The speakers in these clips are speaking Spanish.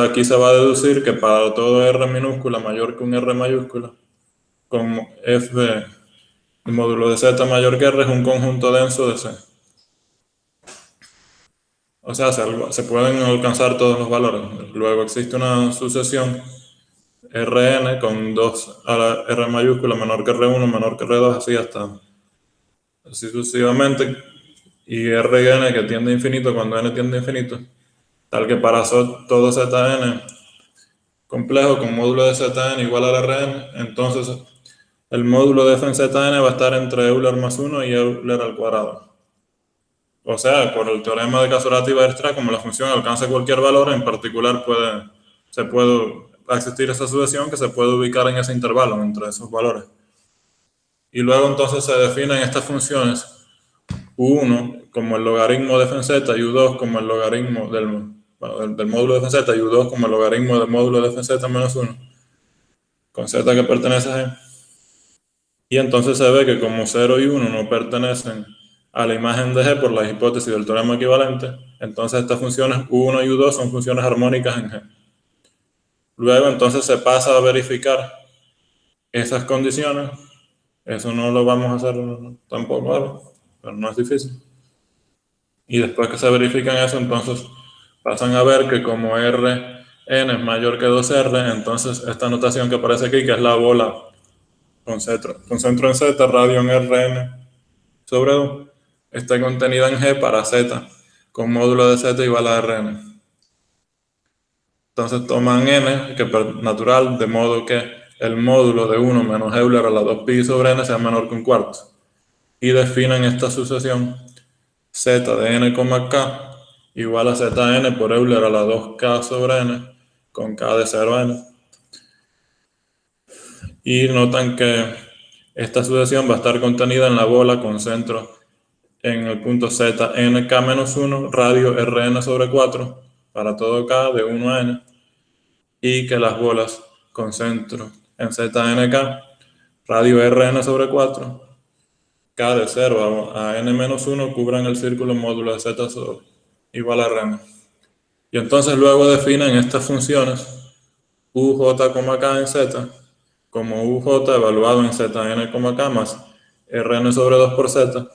aquí se va a deducir que para todo R minúscula mayor que un R mayúscula, con f módulo de z mayor que R es un conjunto denso de C. O sea, se pueden alcanzar todos los valores. Luego existe una sucesión Rn con 2 a la R mayúscula menor que R1, menor que R2, así sucesivamente. Y Rn que tiende a infinito cuando n tiende a infinito, tal que para todo Zn complejo con módulo de Zn igual al Rn, entonces el módulo de f en Zn va a estar entre Euler más 1 y Euler al cuadrado. O sea, por el teorema de Casorati-Weierstrass, como la función alcanza cualquier valor, en particular puede existir esa sucesión que se puede ubicar en ese intervalo entre esos valores. Y luego entonces se definen estas funciones U1 como el logaritmo de f en z y U2 como el logaritmo del módulo de f en z y U2 como el logaritmo del módulo de f en z menos 1, con z que pertenece a G. Y entonces se ve que como 0 y 1 no pertenecen a la imagen de G por la hipótesis del teorema equivalente, entonces estas funciones U1 y U2 son funciones armónicas en G. Luego entonces se pasa a verificar esas condiciones. Eso no lo vamos a hacer tampoco ahora, pero no es difícil. Y después que se verifican eso, entonces pasan a ver que como Rn es mayor que 2R, entonces esta notación que aparece aquí, que es la bola con centro en Z, radio en Rn sobre 2, está contenida en G para Z, con módulo de Z igual a Rn. Entonces toman n, que es natural, de modo que el módulo de 1 menos Euler a la 2pi sobre n sea menor que un cuarto. Y definen esta sucesión z de n, k igual a Zn por Euler a la 2k sobre n, con k de 0 a n. Y notan que esta sucesión va a estar contenida en la bola con centro en el punto z nk-1, radio Rn sobre 4, para todo k de 1 a n, y que las bolas con centro en znk, radio Rn sobre 4, k de 0 a n-1 cubran el círculo módulo de z igual a Rn. Y entonces luego definen estas funciones uj, k en z como uj evaluado en zn, k más Rn sobre 2 por z,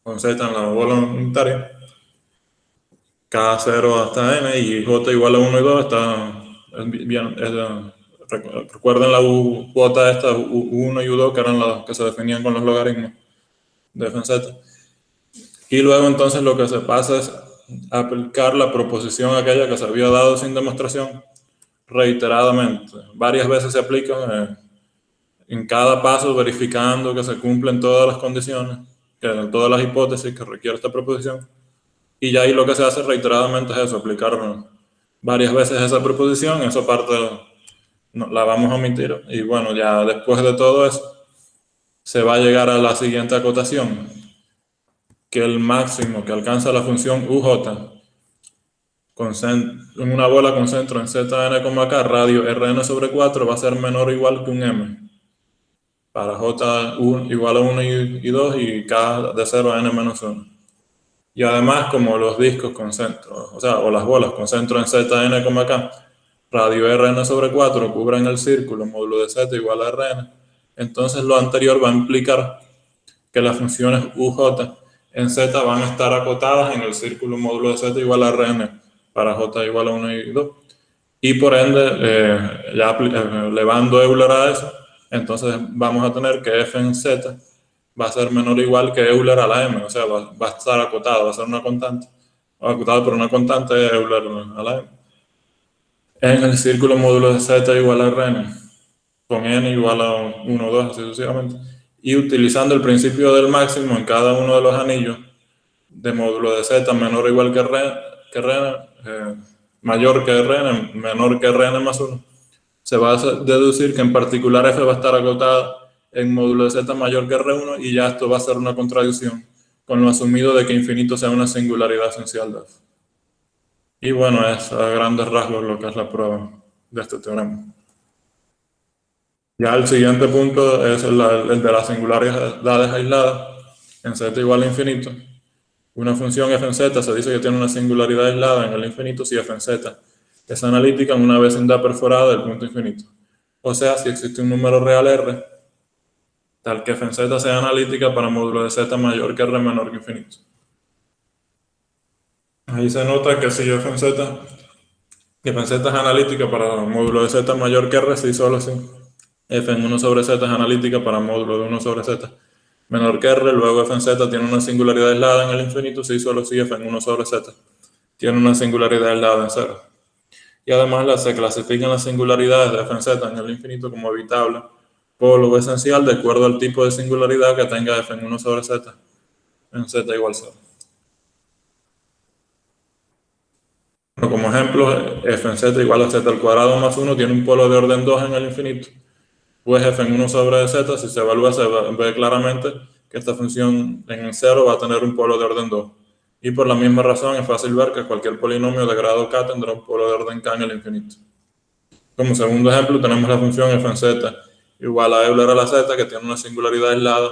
con z en la bola unitaria, k0 hasta n, y j igual a 1 y 2 recuerden la uj esta, u1 y u2, que eran las que se definían con los logaritmos de f en z. Y luego entonces lo que se pasa es aplicar la proposición aquella que se había dado sin demostración reiteradamente. Varias veces se aplican en cada paso, verificando que se cumplen todas las condiciones, todas las hipótesis que requiere esta proposición. Y ya ahí lo que se hace reiteradamente es eso, aplicar varias veces esa proposición. Esa parte la vamos a omitir. Y bueno, ya después de todo eso, se va a llegar a la siguiente acotación, que el máximo que alcanza la función uj en una bola con centro en Zn, k, radio Rn sobre 4 va a ser menor o igual que un m, para j igual a 1 y 2 y k de 0 a n-1. Y además, como los discos con centro, o las bolas con centro en Zn, k, radio Rn sobre 4 cubren el círculo módulo de z igual a Rn, entonces lo anterior va a implicar que las funciones uj en z van a estar acotadas en el círculo módulo de z igual a Rn para j igual a 1 y 2. Y por ende, elevando Euler a eso, entonces vamos a tener que f en z va a ser menor o igual que Euler a la m, o sea, va a estar acotado, va a ser una constante, acotado por una constante Euler a la m, en el círculo módulo de z igual a Rn, con n igual a 1, 2, así sucesivamente, y utilizando el principio del máximo en cada uno de los anillos de módulo de z menor o igual que Rn, mayor que Rn, menor que Rn más 1, se va a deducir que en particular f va a estar acotada en módulo de z mayor que R1, y ya esto va a ser una contradicción con lo asumido de que infinito sea una singularidad esencial de f. Y bueno, es a grandes rasgos lo que es la prueba de este teorema. Ya el siguiente punto es el de las singularidades aisladas en z igual a infinito. Una función f en z se dice que tiene una singularidad aislada en el infinito si f en z es analítica en una vecindad perforada del punto infinito. O sea, si existe un número real R, tal que f en z sea analítica para módulo de z mayor que R menor que infinito. Ahí se nota que si f en z es analítica para módulo de z mayor que R, sí, solo sí. F en 1 sobre z es analítica para módulo de 1 sobre z menor que R, luego f en z tiene una singularidad aislada en el infinito, sí, solo si f en 1 sobre z tiene una singularidad aislada en 0. Y además se clasifican las singularidades de f en z en el infinito como evitable polo esencial de acuerdo al tipo de singularidad que tenga f en 1 sobre z en z igual 0. Bueno, como ejemplo, f en z igual a z al cuadrado más 1 tiene un polo de orden 2 en el infinito. Pues f en 1 sobre z, si se evalúa, se ve claramente que esta función en el 0 va a tener un polo de orden 2. Y por la misma razón es fácil ver que cualquier polinomio de grado k tendrá un polo de orden k en el infinito. Como segundo ejemplo tenemos la función f en z igual a Euler a la z, que tiene una singularidad aislada,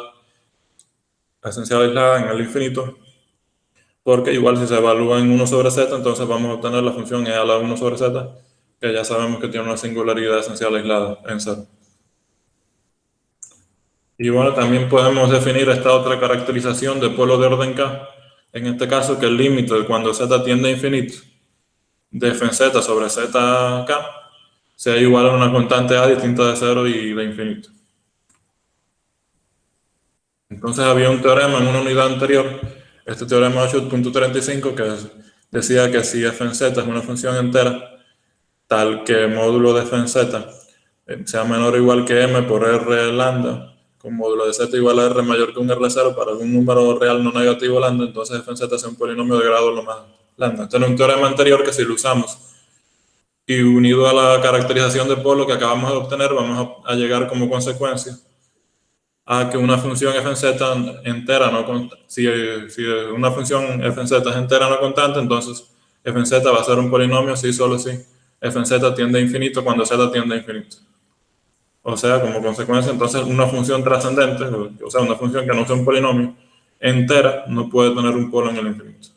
esencial aislada en el infinito, porque igual si se evalúa en 1 sobre z, entonces vamos a obtener la función e a la 1 sobre z, que ya sabemos que tiene una singularidad esencial aislada en 0. Y bueno, también podemos definir esta otra caracterización de polo de orden k, en este caso que el límite de cuando z tiende a infinito de f en z sobre zk sea igual a una constante a distinta de 0 y de infinito. Entonces había un teorema en una unidad anterior, este teorema 8.35, que decía que si f en z es una función entera, tal que módulo de f en z sea menor o igual que m por r lambda, con módulo de z igual a r mayor que un r0 para algún número real no negativo lambda, entonces f en z es un polinomio de grado lo más lambda. Este es un teorema anterior que si lo usamos y unido a la caracterización de polo que acabamos de obtener, vamos a llegar como consecuencia a que una función f en z entera no constante, si una función f en z es entera no constante, entonces f en z va a ser un polinomio si solo si f en z tiende a infinito cuando z tiende a infinito. O sea, como consecuencia, entonces una función trascendente, o sea, una función que no sea un polinomio entera, no puede tener un polo en el infinito.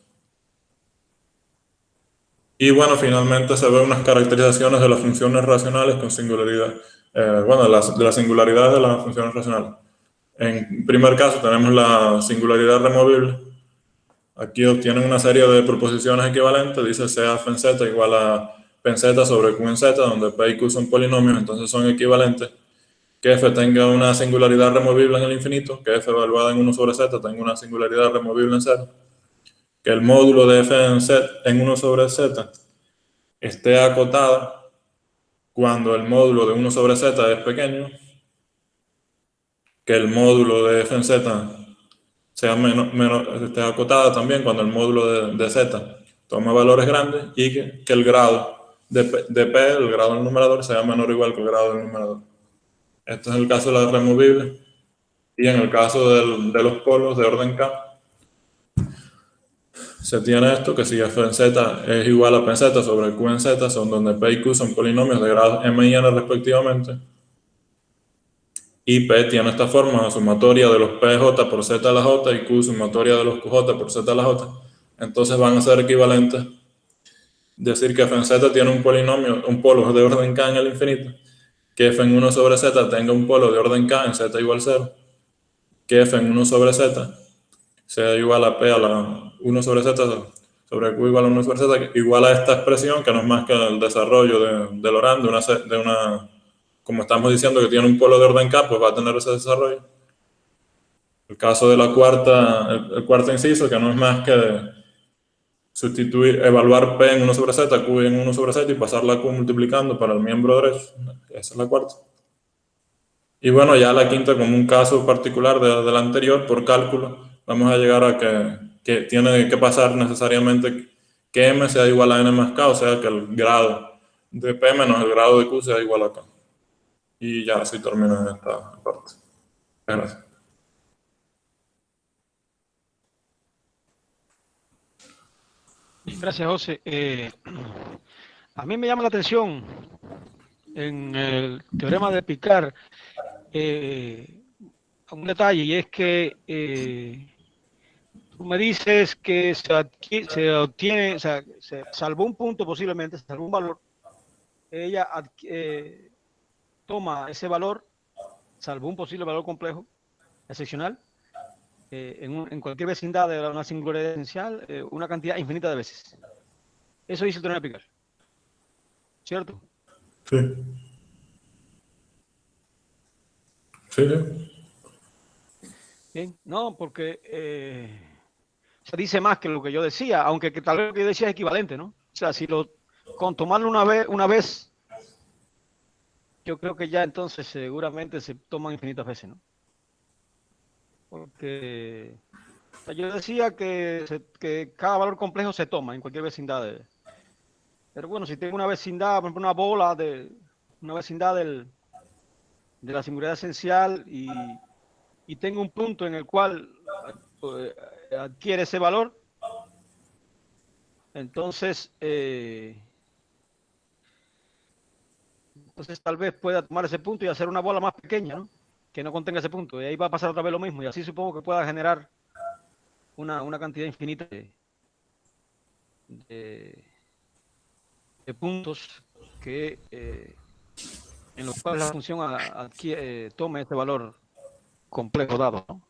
Y bueno, finalmente se ven unas caracterizaciones de las funciones racionales con singularidad. Bueno, de las singularidades de las funciones racionales. En primer caso tenemos la singularidad removible. Aquí obtienen una serie de proposiciones equivalentes. Dice sea f en z igual a p en z sobre q en z, donde p y q son polinomios, entonces son equivalentes. Que f tenga una singularidad removible en el infinito, que f evaluada en 1 sobre z tenga una singularidad removible en 0. Que el módulo de f en 1 sobre z esté acotada cuando el módulo de 1 sobre z es pequeño, que el módulo de f en z sea esté acotada también cuando el módulo de z toma valores grandes, y que el grado de p, el grado del numerador, sea menor o igual que el grado del numerador. Este es el caso de la removible. Y en el caso de los polos de orden k, se tiene esto, que si f en z es igual a p en z sobre q en z, son donde p y q son polinomios de grados m y n respectivamente, y p tiene esta forma, sumatoria de los pj por z a la j y q sumatoria de los qj por z a la j, entonces van a ser equivalentes. Decir que f en z tiene un polinomio, un polo de orden k en el infinito, que f en 1 sobre z tenga un polo de orden k en z igual 0, que f en 1 sobre z sea igual a p a la 1 sobre z sobre q igual a 1 sobre z, igual a esta expresión, que no es más que el desarrollo de Laurent, como estamos diciendo que tiene un polo de orden k, pues va a tener ese desarrollo. El caso de la el cuarto inciso, que no es más que sustituir, evaluar p en 1 sobre z, q en 1 sobre z y pasar la q multiplicando para el miembro derecho. Esa es la cuarta. Y bueno, ya la quinta, como un caso particular de la anterior, por cálculo, vamos a llegar a que tiene que pasar necesariamente que m sea igual a n más k, o sea que el grado de p menos el grado de q sea igual a k. Y ya así termina esta parte. Gracias. Gracias, José. A mí me llama la atención en el teorema de Picard un detalle, y es que tú me dices que se obtiene, o sea, se salvó un punto posiblemente, se salvó un valor ella toma ese valor, salvo un posible valor complejo, excepcional, en cualquier vecindad de una singularidad esencial, una cantidad infinita de veces. Eso dice el teorema de Picard, ¿cierto? Sí. Sí, sí. Bien, no, porque se dice más que lo que yo decía, aunque que tal vez lo que yo decía es equivalente, ¿no? O sea, si con tomarlo una vez, yo creo que ya entonces seguramente se toman infinitas veces, ¿no? Porque o sea, yo decía que cada valor complejo se toma en cualquier vecindad. Pero bueno, si tengo una vecindad, por ejemplo, una vecindad de la singularidad esencial y tengo un punto en el cual pues, adquiere ese valor, entonces, entonces tal vez pueda tomar ese punto y hacer una bola más pequeña, ¿no? Que no contenga ese punto. Y ahí va a pasar otra vez lo mismo. Y así supongo que pueda generar una cantidad infinita de, de puntos que, en los cuales la función tome este valor complejo dado, ¿no?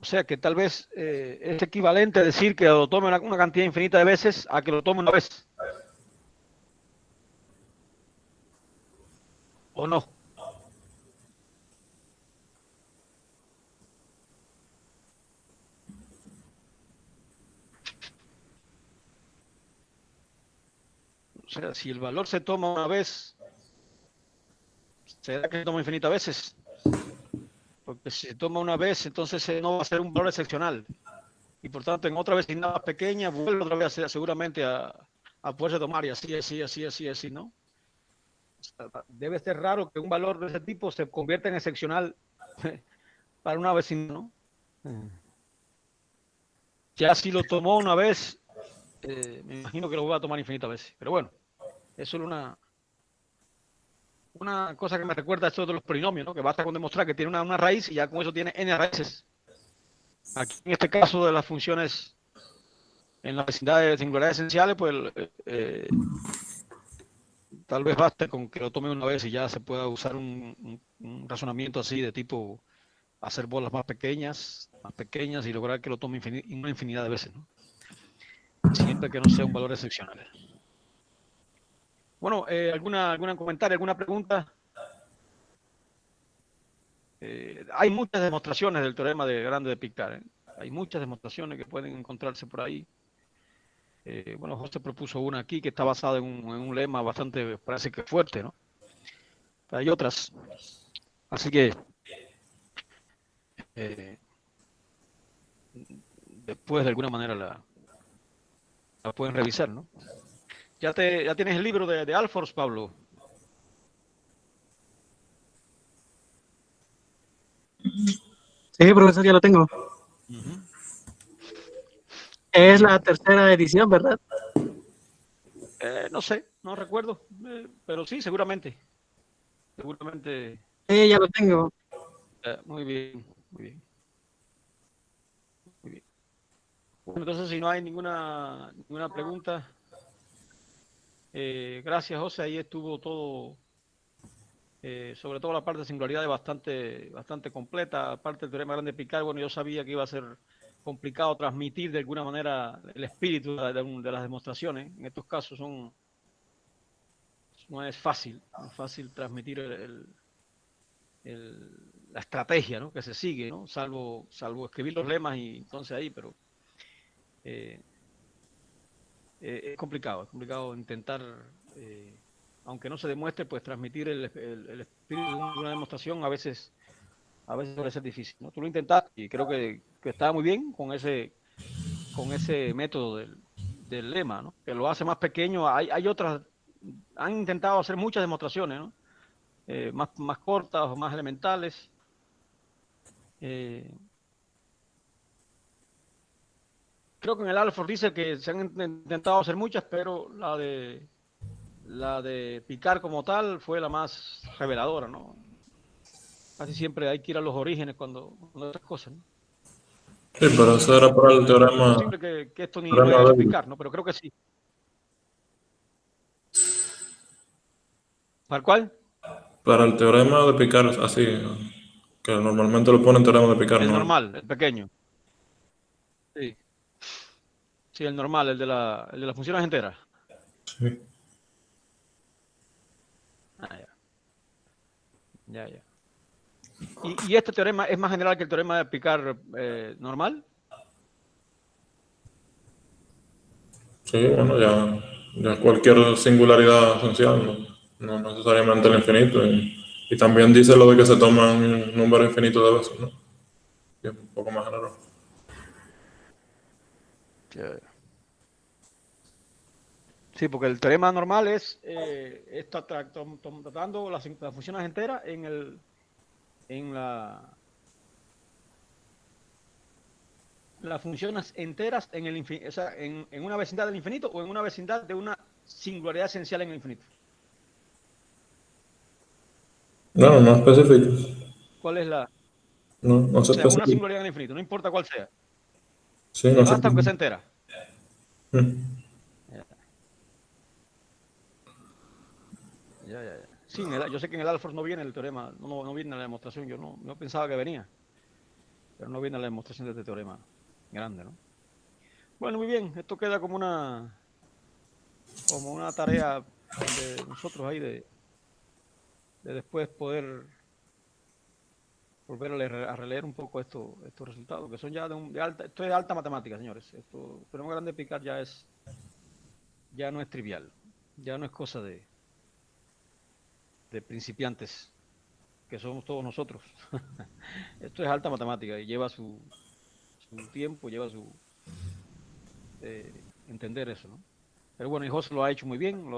O sea que tal vez es equivalente a decir que lo tome una cantidad infinita de veces a que lo tome una vez. ¿O no? O sea, si el valor se toma una vez, ¿será que se toma infinitas veces? Porque si se toma una vez, entonces no va a ser un valor excepcional. Y por tanto, en otra vecindad más pequeña, vuelve otra vez seguramente a poderse tomar y así, ¿no? O sea, debe ser raro que un valor de ese tipo se convierta en excepcional para una vecindad, ¿no? Ya si lo tomó una vez, me imagino que lo voy a tomar infinitas veces. Pero bueno, eso es una cosa que me recuerda a esto de los polinomios, ¿no? Que basta con demostrar que tiene una raíz y ya con eso tiene n raíces. Aquí en este caso de las funciones en la vecindad de singularidades esenciales, pues tal vez baste con que lo tome una vez y ya se pueda usar un razonamiento así de tipo hacer bolas más pequeñas y lograr que lo tome una infinidad de veces, ¿no? Siempre que no sea un valor excepcional. Bueno, ¿algún comentario, alguna pregunta? Hay muchas demostraciones del teorema de Grande de Picard, ¿eh? Hay muchas demostraciones que pueden encontrarse por ahí. Bueno, José propuso una aquí que está basada en un lema bastante, parece que fuerte, ¿no? Pero hay otras. Así que eh, después de alguna manera la pueden revisar, ¿no? ¿Ya tienes el libro de Alfors, Pablo? Sí, profesor, ya lo tengo. Es la tercera edición, ¿verdad? No sé, no recuerdo, pero sí, seguramente. Seguramente. Sí, ya lo tengo. Muy bien, muy bien. Muy bien. Bueno, entonces, si no hay ninguna pregunta, gracias, José. Ahí estuvo todo, sobre todo la parte de singularidad bastante completa. Aparte del teorema grande de Picard, bueno, yo sabía que iba a ser complicado transmitir de alguna manera el espíritu de las demostraciones. En estos casos no es fácil transmitir la estrategia, ¿no?, que se sigue, ¿no? Salvo escribir los lemas y entonces ahí, pero es complicado intentar, aunque no se demuestre, pues transmitir el espíritu de una demostración a veces suele ser difícil, ¿no? Tú lo intentaste y creo que estaba muy bien con ese método del lema, ¿no? Que lo hace más pequeño. Hay otras, han intentado hacer muchas demostraciones, ¿no? Más cortas o más elementales. Creo que en el Alford dice que se han intentado hacer muchas, pero la de Picard como tal fue la más reveladora, ¿no? Casi siempre hay que ir a los orígenes cuando estas cosas, ¿no? Sí, pero eso era para el Es teorema, posible que esto ni lo haya hecho débil. Picard, ¿no? Pero creo que sí. ¿Para cuál? Para el teorema de Picard, así, que normalmente lo ponen teorema de Picard, El ¿no? normal, el pequeño. Sí, sí, el normal, el de las funciones enteras. Sí. Ah, ya, ya, ya. ¿Y este teorema es más general que el teorema de Picard normal? Sí, bueno, ya cualquier singularidad esencial, no necesariamente el infinito. Y también dice lo de que se toman un número infinito de veces, ¿no? Y es un poco más general. Ya, ya. Sí, porque el teorema normal es está tratando las funciones enteras en las funciones enteras en el o sea, en una vecindad del infinito o en una vecindad de una singularidad esencial en el infinito. No, no específicas. ¿Cuál es la? No O se sea, una especifica. singularidad en el infinito, no importa cuál sea. Sí, Le no se basta aunque sea especifica. entera. Mm. Ya, ya, ya. Sí, yo sé que en el Alford no viene el teorema, no viene la demostración, yo no pensaba que venía, pero no viene la demostración de este teorema grande, ¿no? Bueno, muy bien, esto queda como una tarea de nosotros ahí de después poder volver a releer un poco estos resultados, que son ya de alta, esto es de alta matemática, señores. Esto, tenemos grande picar ya no es trivial, ya no es cosa de principiantes, que somos todos nosotros. Esto es alta matemática y lleva su tiempo, lleva su entender eso, ¿no? Pero bueno, y José lo ha hecho muy bien,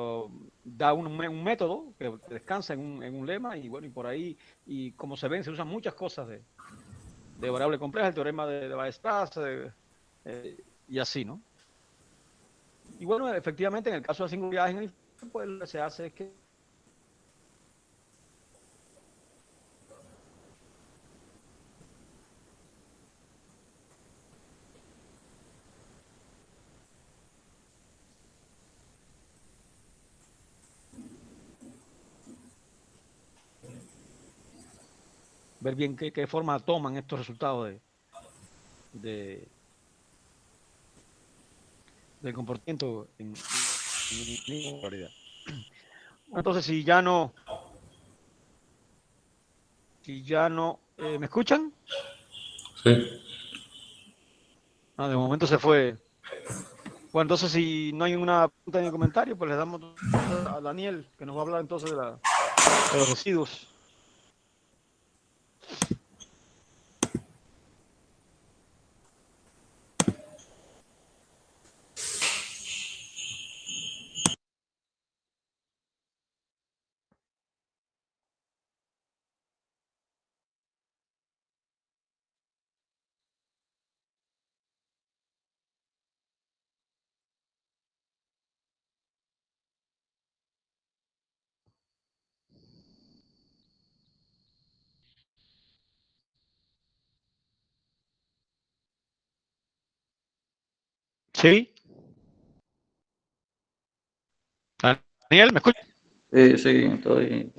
da un método que descansa en un lema y bueno, y por ahí, y como se ven, se usan muchas cosas de variable compleja, el teorema de Weierstrass, y así, ¿no? Y bueno, efectivamente, en el caso de singularidades en el infinito, pues lo que se hace es que ver bien qué forma toman estos resultados de, del comportamiento en singularidad. Entonces, si ya no, ¿me escuchan? Sí. Ah, de momento se fue. Bueno, entonces si no hay ninguna pregunta ni comentario, pues le damos a Daniel, que nos va a hablar entonces de los residuos. ¿Sí? Daniel, ¿me escucha? Sí, estoy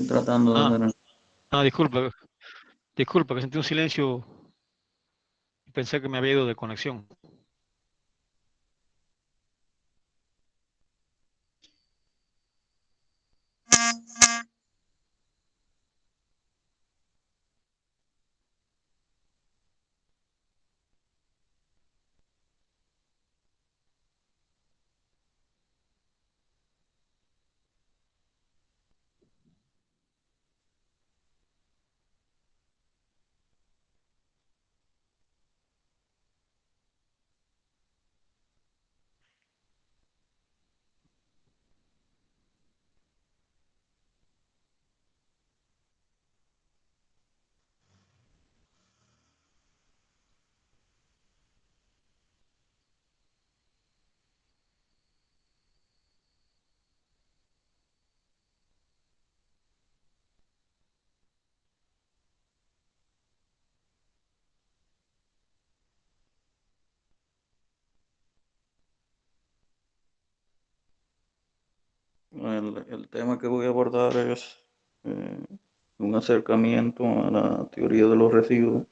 tratando Ah, de ver. disculpa, que sentí un silencio y pensé que me había ido de conexión. El tema que voy a abordar es eh, un acercamiento a la teoría de los residuos.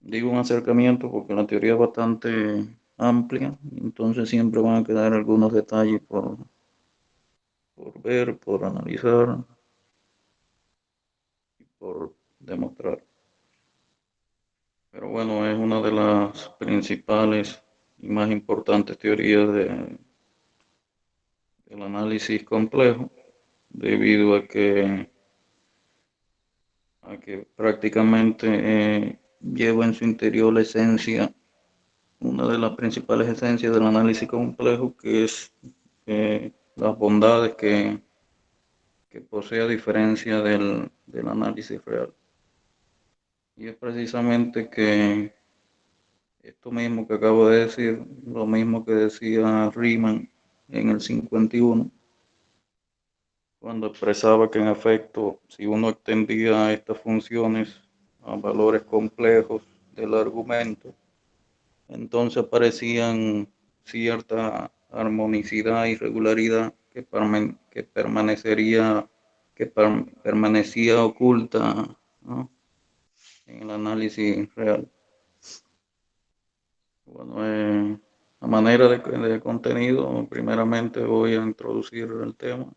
Digo un acercamiento porque la teoría es bastante amplia, entonces siempre van a quedar algunos detalles por ver, por analizar y por demostrar. Pero bueno, es una de las principales y más importantes teorías del análisis complejo, debido a que prácticamente lleva en su interior la esencia, una de las principales esencias del análisis complejo, que es las bondades que posee a diferencia del análisis real. Y es precisamente que esto mismo que acabo de decir, lo mismo que decía Riemann en el 51, cuando expresaba que en efecto, si uno extendía estas funciones a valores complejos del argumento, entonces aparecían cierta armonicidad y regularidad que permanecía oculta, ¿no?, en el análisis real. Bueno, a manera de contenido, primeramente voy a introducir el tema,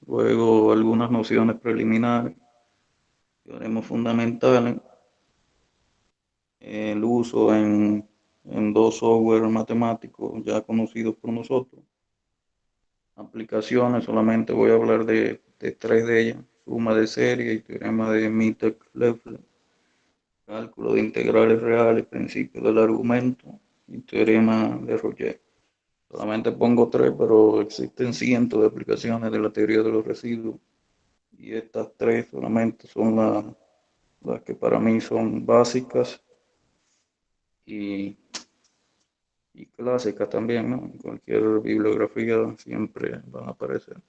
luego algunas nociones preliminares, teoremas fundamentales, el uso en dos software matemáticos ya conocidos por nosotros, aplicaciones, solamente voy a hablar de tres de ellas: suma de serie y teorema de Mittag-Leffler, cálculo de integrales reales, principio del argumento y teorema de Roger. Solamente pongo tres, pero existen cientos de aplicaciones de la teoría de los residuos, y estas tres solamente son las que para mí son básicas y clásicas también, ¿no? En cualquier bibliografía siempre van a aparecer,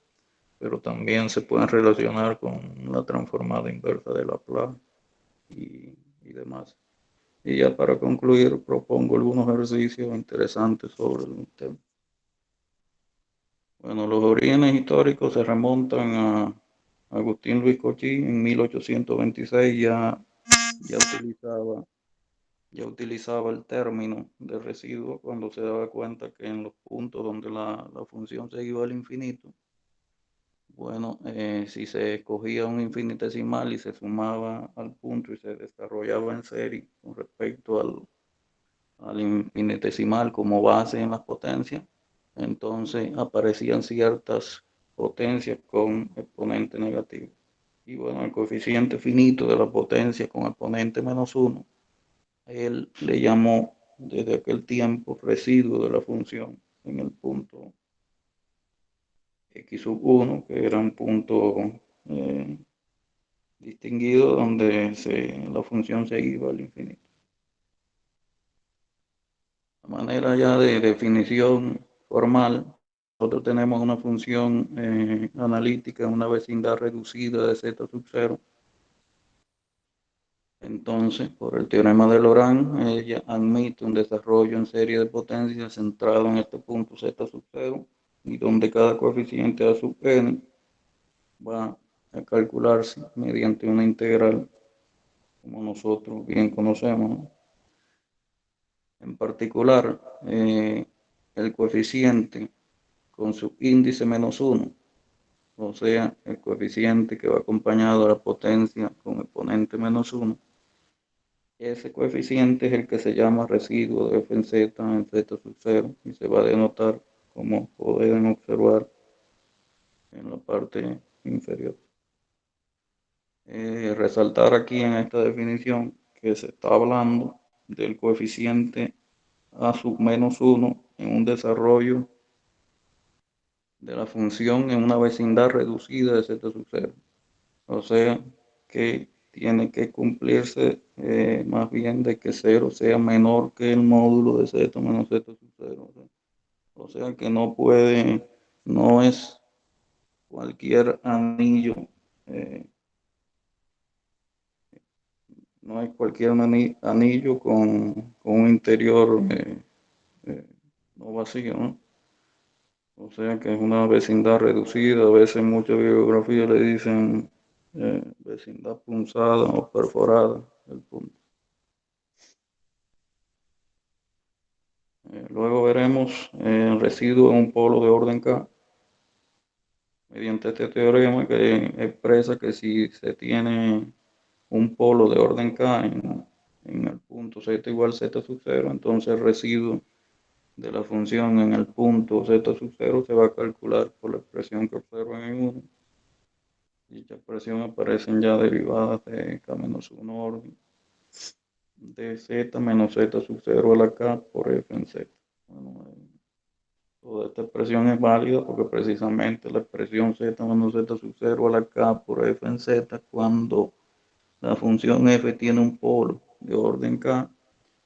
pero también se pueden relacionar con la transformada inversa de Laplace y demás. Y ya para concluir, propongo algunos ejercicios interesantes sobre el tema. Bueno, los orígenes históricos se remontan a Agustín Luis Cauchy. En 1826 ya utilizaba el término de residuo cuando se daba cuenta que en los puntos donde la función se iba al infinito, bueno, si se escogía un infinitesimal y se sumaba al punto y se desarrollaba en serie con respecto al infinitesimal como base en las potencias, entonces aparecían ciertas potencias con exponente negativo. Y bueno, el coeficiente finito de la potencia con exponente -1, él le llamó desde aquel tiempo residuo de la función en el punto x sub 1, que era un punto distinguido donde la función se iba al infinito. De manera ya de definición formal, nosotros tenemos una función analítica en una vecindad reducida de z sub 0. Entonces, por el teorema de Lorentz, ella admite un desarrollo en serie de potencias centrado en este punto z sub 0, y donde cada coeficiente a sub n va a calcularse mediante una integral, como nosotros bien conocemos, ¿no? En particular, el coeficiente con su índice -1, o sea, el coeficiente que va acompañado a la potencia con exponente -1, ese coeficiente es el que se llama residuo de f en z sub 0, y se va a denotar, como pueden observar en la parte inferior. Resaltar aquí en esta definición que se está hablando del coeficiente a sub -1 en un desarrollo de la función en una vecindad reducida de z sub 0. O sea que tiene que cumplirse más bien de que 0 sea menor que el módulo de z menos z sub 0. O sea que no es cualquier anillo, no es cualquier anillo con un interior no vacío, ¿no? O sea que es una vecindad reducida. A veces en muchas bibliografías le dicen vecindad punzada o perforada. El punto. Luego veremos el residuo en un polo de orden K mediante este teorema que expresa que si se tiene un polo de orden K en el punto z igual z sub 0, entonces el residuo de la función en el punto z sub 0 se va a calcular por la expresión que observan en 1. Dicha expresión aparecen ya derivadas de k menos 1 orden de z menos z sub 0 a la k por f en z. Bueno, toda esta expresión es válida porque precisamente la expresión z menos z sub 0 a la k por f en z, cuando la función f tiene un polo de orden k,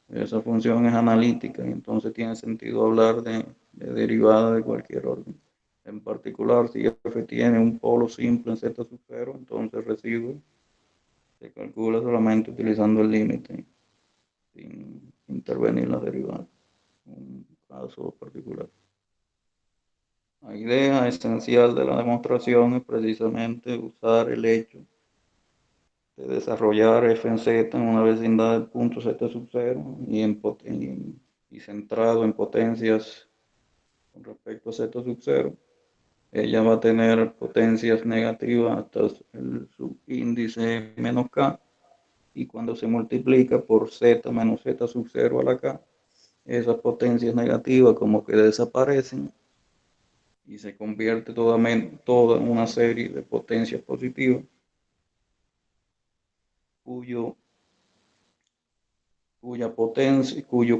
esa función es analítica y entonces tiene sentido hablar de derivada de cualquier orden. En particular, si f tiene un polo simple en z sub 0, entonces el residuo se calcula solamente utilizando el límite, sin intervenir la derivada. Un caso particular. La idea esencial de la demostración es precisamente usar el hecho de desarrollar f en z en una vecindad del punto z sub 0 y centrado en potencias con respecto a z sub 0. Ella va a tener potencias negativas hasta el subíndice menos k, y cuando se multiplica por z menos z sub 0 a la k, esas potencias negativas como que desaparecen y se convierte toda en una serie de potencias positivas cuyo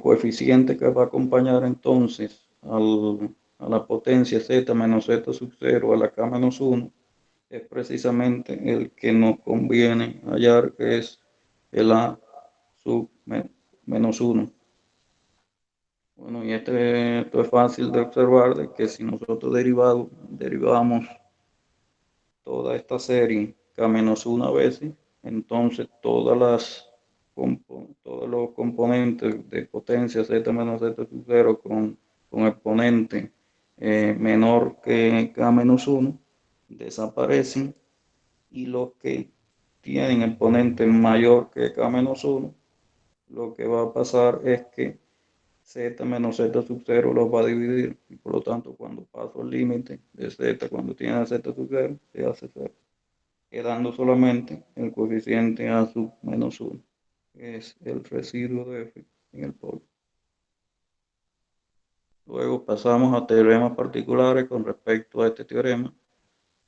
coeficiente que va a acompañar entonces a la potencia z menos z sub 0 a la k menos 1 es precisamente el que nos conviene hallar, que es el a sub menos 1. Bueno, y esto es fácil de observar, de que si nosotros derivamos toda esta serie k menos 1 veces, entonces todos los componentes de potencia z menos z sub 0 con exponente menor que k menos 1 desaparecen, y los que tienen exponente mayor que k menos 1, lo que va a pasar es que z menos z sub 0 los va a dividir, y por lo tanto cuando paso el límite de z cuando tiene z sub 0 se hace 0, quedando solamente el coeficiente a sub menos 1, que es el residuo de f en el polo. Luego pasamos a teoremas particulares con respecto a este teorema.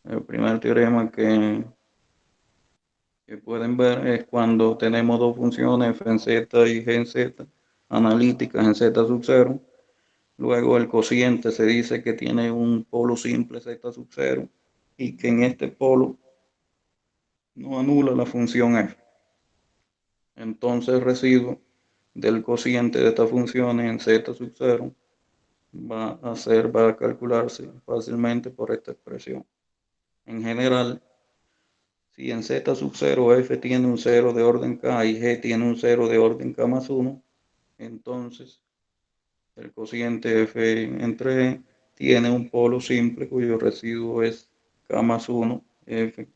El primer teorema que pueden ver es cuando tenemos dos funciones f en z y g en z analíticas en z sub 0. Luego el cociente se dice que tiene un polo simple z sub 0 y que en este polo no anula la función f. Entonces el residuo del cociente de esta función en z sub 0 va a calcularse fácilmente por esta expresión. En general, si en z sub 0 f tiene un 0 de orden k y g tiene un 0 de orden k más 1, entonces el cociente f entre e tiene un polo simple cuyo residuo es k más 1 f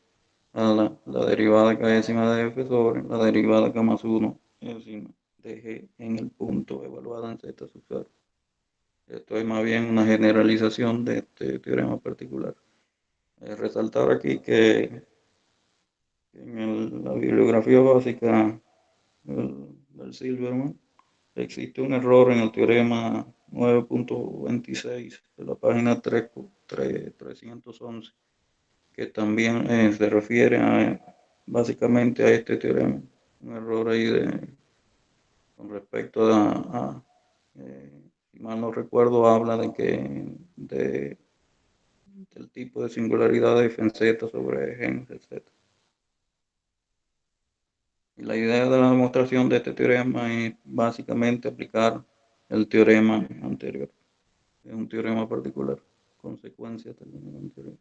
a la derivada k décima de f sobre la derivada k más 1 décima de g en el punto evaluado en z sub 0. Esto es más bien una generalización de este teorema particular. Resaltar aquí que en la bibliografía básica del Silverman existe un error en el teorema 9.26 de la página 311, que también se refiere básicamente a este teorema. Un error ahí con respecto si mal no recuerdo, habla del tipo de singularidad de f en z sobre g en z. Y la idea de la demostración de este teorema es básicamente aplicar el teorema anterior. Es un teorema particular, consecuencia anterior.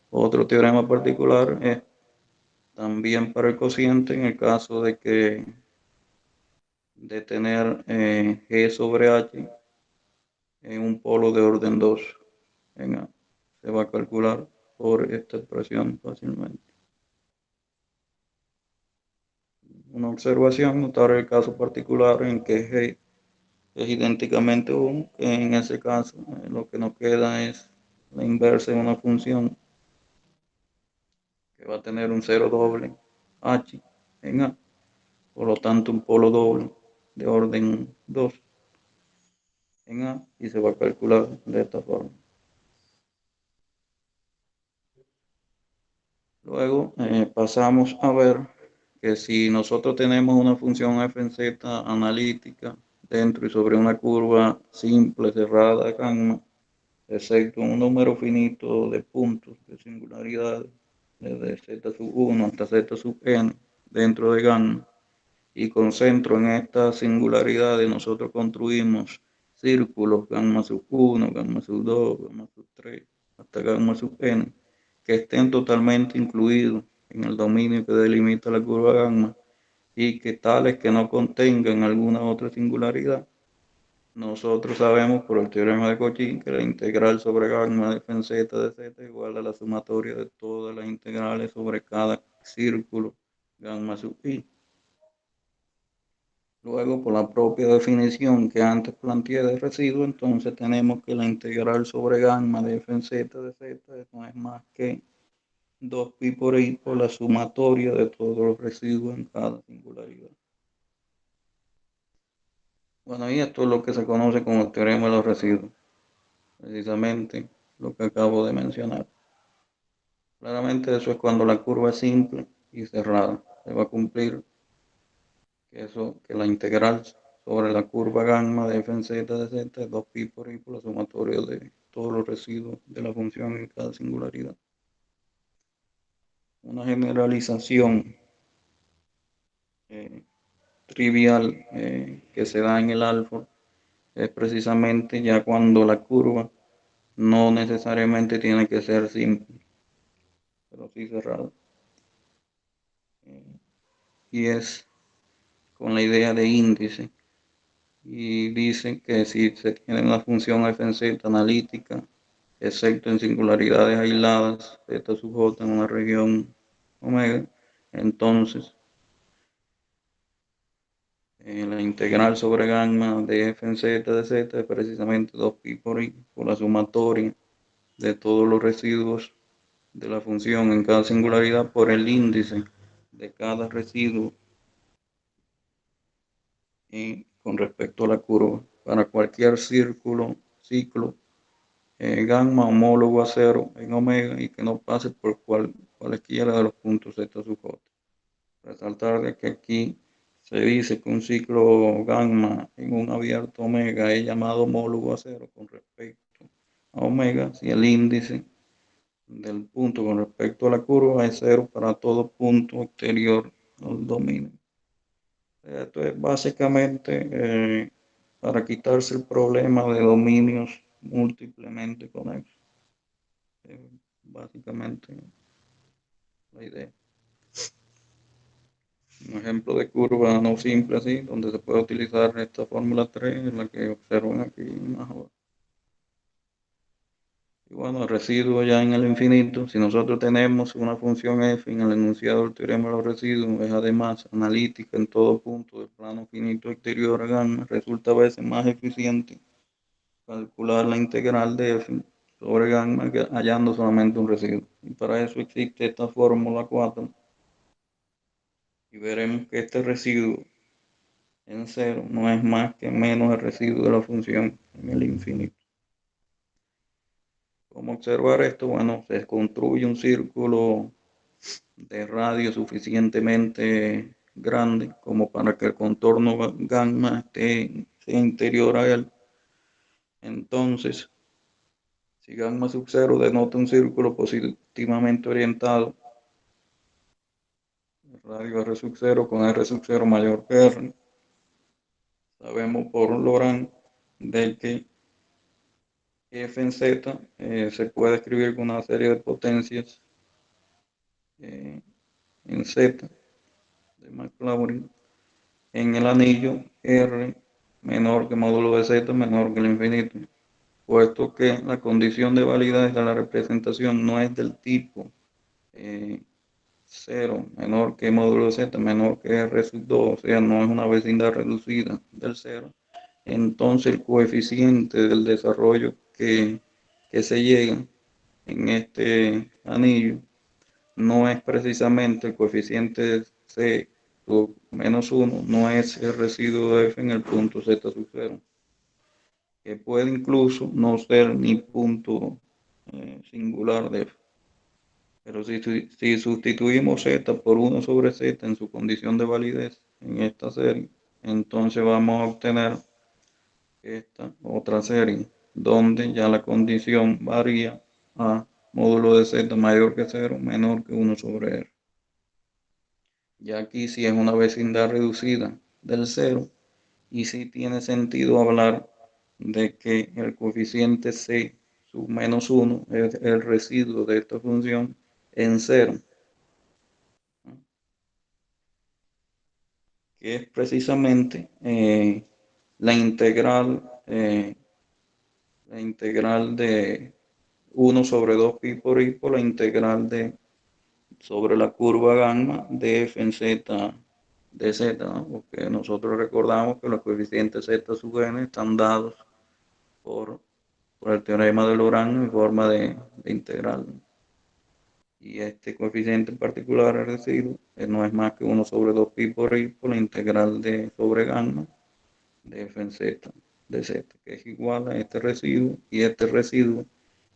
Otro teorema particular es también para el cociente en el caso de tener g sobre h en un polo de orden 2 en A. Se va a calcular por esta expresión fácilmente. Una observación, notar el caso particular en que G es idénticamente 1, que en ese caso lo que nos queda es la inversa de una función que va a tener un cero doble H en A, por lo tanto un polo doble de orden 2 en A y se va a calcular de esta forma. Luego pasamos a ver que si nosotros tenemos una función f en z analítica dentro y sobre una curva simple cerrada gamma, excepto un número finito de puntos de singularidades desde z sub 1 hasta z sub n dentro de gamma, y con centro en estas singularidades nosotros construimos círculos gamma sub 1, gamma sub 2, gamma sub 3, hasta gamma sub n, que estén totalmente incluidos en el dominio que delimita la curva gamma y que tales que no contengan alguna otra singularidad. Nosotros sabemos por el teorema de Cauchy que la integral sobre gamma de f en z de z igual a la sumatoria de todas las integrales sobre cada círculo gamma sub i. Luego, por la propia definición que antes planteé de residuo, entonces tenemos que la integral sobre gamma de f en z de z no es más que 2pi por i por la sumatoria de todos los residuos en cada singularidad. Bueno, y esto es lo que se conoce como el teorema de los residuos, precisamente lo que acabo de mencionar. Claramente eso es cuando la curva es simple y cerrada. Se va a cumplir que la integral sobre la curva gamma de f en z de z es 2pi por i por la sumatoria de todos los residuos de la función en cada singularidad. Una generalización trivial que se da en el alfa es precisamente ya cuando la curva no necesariamente tiene que ser simple, pero sí cerrada. Y es con la idea de índice. Y dicen que si se tiene una función f en z analítica, excepto en singularidades aisladas, z sub j en una región omega, entonces la integral sobre gamma de f en z de z es precisamente 2pi por i por la sumatoria de todos los residuos de la función en cada singularidad por el índice de cada residuo con respecto a la curva para cualquier ciclo gamma homólogo a cero en omega y que no pase por cualquiera de los puntos z sub j. Resaltar de que aquí se dice que un ciclo gamma en un abierto omega es llamado homólogo a cero con respecto a omega si el índice del punto con respecto a la curva es cero para todo punto exterior al dominio. Esto es básicamente para quitarse el problema de dominios múltiplemente conexos. Básicamente la idea. Un ejemplo de curva no simple así, donde se puede utilizar esta fórmula 3, la que observan aquí más abajo. Y bueno, el residuo ya en el infinito, si nosotros tenemos una función f en el enunciado del teorema de los residuos, es además analítica en todo punto del plano finito exterior a gamma, resulta a veces más eficiente calcular la integral de f sobre gamma hallando solamente un residuo. Y para eso existe esta fórmula 4. Y veremos que este residuo en cero no es más que menos el residuo de la función en el infinito. ¿Cómo observar esto? Bueno, se construye un círculo de radio suficientemente grande como para que el contorno gamma sea interior a él. Entonces, si gamma sub 0 denota un círculo positivamente orientado, el radio R sub 0 con R sub 0 mayor que R, sabemos por Lorentz de que f en z se puede escribir con una serie de potencias en z de McLaurin en el anillo R menor que módulo de z menor que el infinito. puesto que la condición de validez de la representación no es del tipo 0 menor que módulo Z menor que R sub 2, o sea, no es una vecindad reducida del 0, entonces el coeficiente del desarrollo que se llega en este anillo no es precisamente el coeficiente C sub menos 1, no es el residuo de F en el punto Z sub 0, que puede incluso no ser ni punto singular de F. Pero si sustituimos Z por 1 sobre Z en su condición de validez en esta serie, entonces vamos a obtener esta otra serie, donde ya la condición varía a módulo de Z mayor que 0, menor que 1 sobre R. Ya aquí sí es una vecindad reducida del 0 y sí tiene sentido hablar de que el coeficiente C sub menos 1 es el residuo de esta función en 0, que es precisamente la integral de 1 sobre 2 pi por i por la integral de sobre la curva gamma de f en z de z, ¿no? Porque nosotros recordamos que los coeficientes z sub n están dados por el teorema de Lorentz en forma de integral. Y este coeficiente en particular, el residuo, no es más que 1 sobre 2 pi por i por la integral de sobre gamma de f en z de z, que es igual a este residuo, y este residuo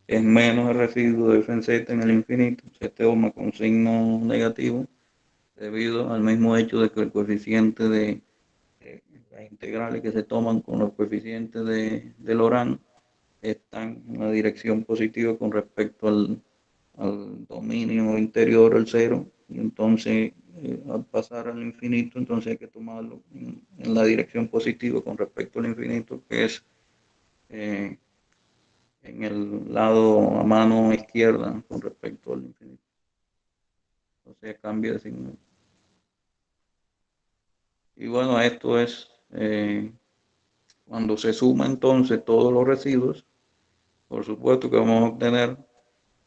es menos el residuo de f en z en el infinito. Se toma con signo negativo debido al mismo hecho de que el coeficiente de las integrales que se toman con los coeficientes de Lorentz están en la dirección positiva con respecto al dominio interior, el cero, y entonces al pasar al infinito, entonces hay que tomarlo en la dirección positiva con respecto al infinito, que es en el lado a mano izquierda con respecto al infinito. Entonces cambia de signo. Y bueno, esto es cuando se suma entonces todos los residuos, por supuesto que vamos a obtener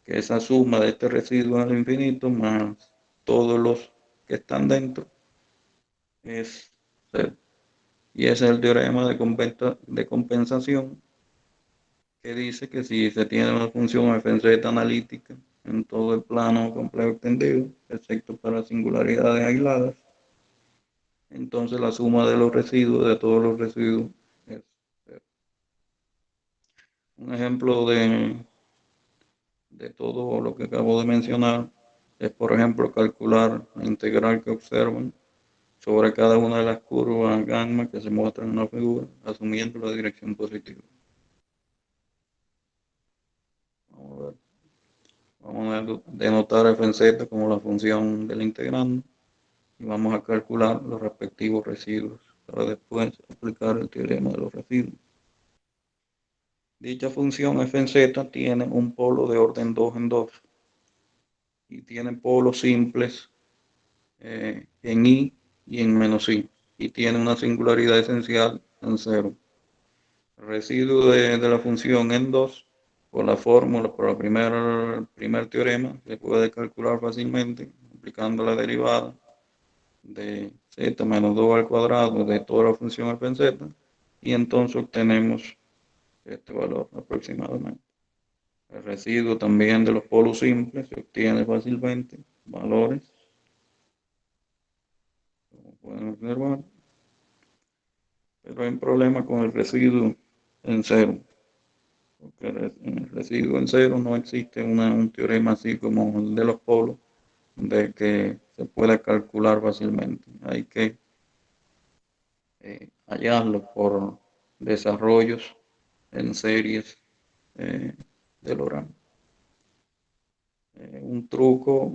que esa suma de este residuo en el infinito más todos los que están dentro es 0. Y ese es el teorema de compensación, que dice que si se tiene una función f en z analítica en todo el plano complejo extendido, excepto para singularidades aisladas, entonces la suma de los residuos, de todos los residuos, es 0. Un ejemplo de todo lo que acabo de mencionar es, por ejemplo, calcular la integral que observan sobre cada una de las curvas gamma que se muestran en la figura, asumiendo la dirección positiva. Vamos a ver. Vamos a denotar f en z como la función del integrando y vamos a calcular los respectivos residuos para después aplicar el teorema de los residuos. Dicha función f en z tiene un polo de orden 2 en 2 y tiene polos simples en i y en menos i, y tiene una singularidad esencial en 0. El residuo de la función en 2, por la fórmula, por el primer teorema, se puede calcular fácilmente aplicando la derivada de z menos 2 al cuadrado de toda la función f en z, y entonces obtenemos este valor aproximadamente. El residuo también de los polos simples se obtiene fácilmente, valores, como pueden observar, pero hay un problema con el residuo en 0, porque en el residuo en 0 no existe un teorema así como el de los polos, de que se pueda calcular fácilmente. Hay que hallarlo por desarrollos en series de Lorentz. Un truco,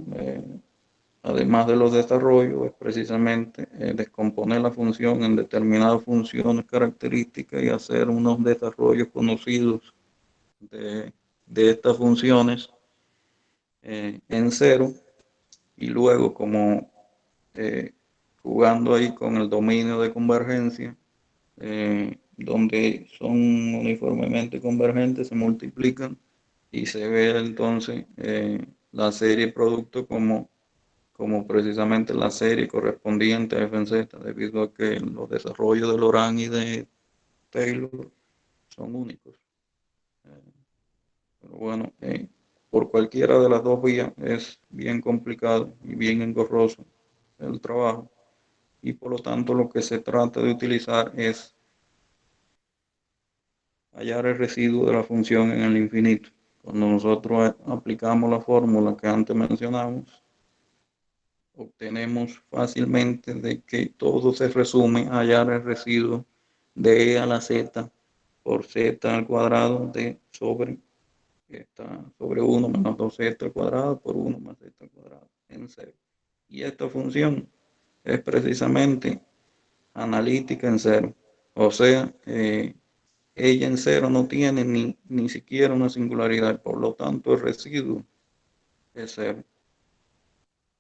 además de los desarrollos, es precisamente descomponer la función en determinadas funciones características y hacer unos desarrollos conocidos de estas funciones en 0, y luego como jugando ahí con el dominio de convergencia, donde son uniformemente convergentes, se multiplican y se ve entonces la serie producto como precisamente la serie correspondiente a FZ, debido a que los desarrollos de Loran y de Taylor son únicos. Pero bueno, por cualquiera de las dos vías es bien complicado y bien engorroso el trabajo, y por lo tanto lo que se trata de utilizar es hallar el residuo de la función en el infinito. Cuando nosotros aplicamos la fórmula que antes mencionamos, obtenemos fácilmente de que todo se resume a hallar el residuo de e a la z por z al cuadrado de sobre 1 menos 2z al cuadrado por 1 más z al cuadrado en 0. Y esta función es precisamente analítica en 0. O sea, ella en 0 no tiene ni siquiera una singularidad, por lo tanto el residuo es 0.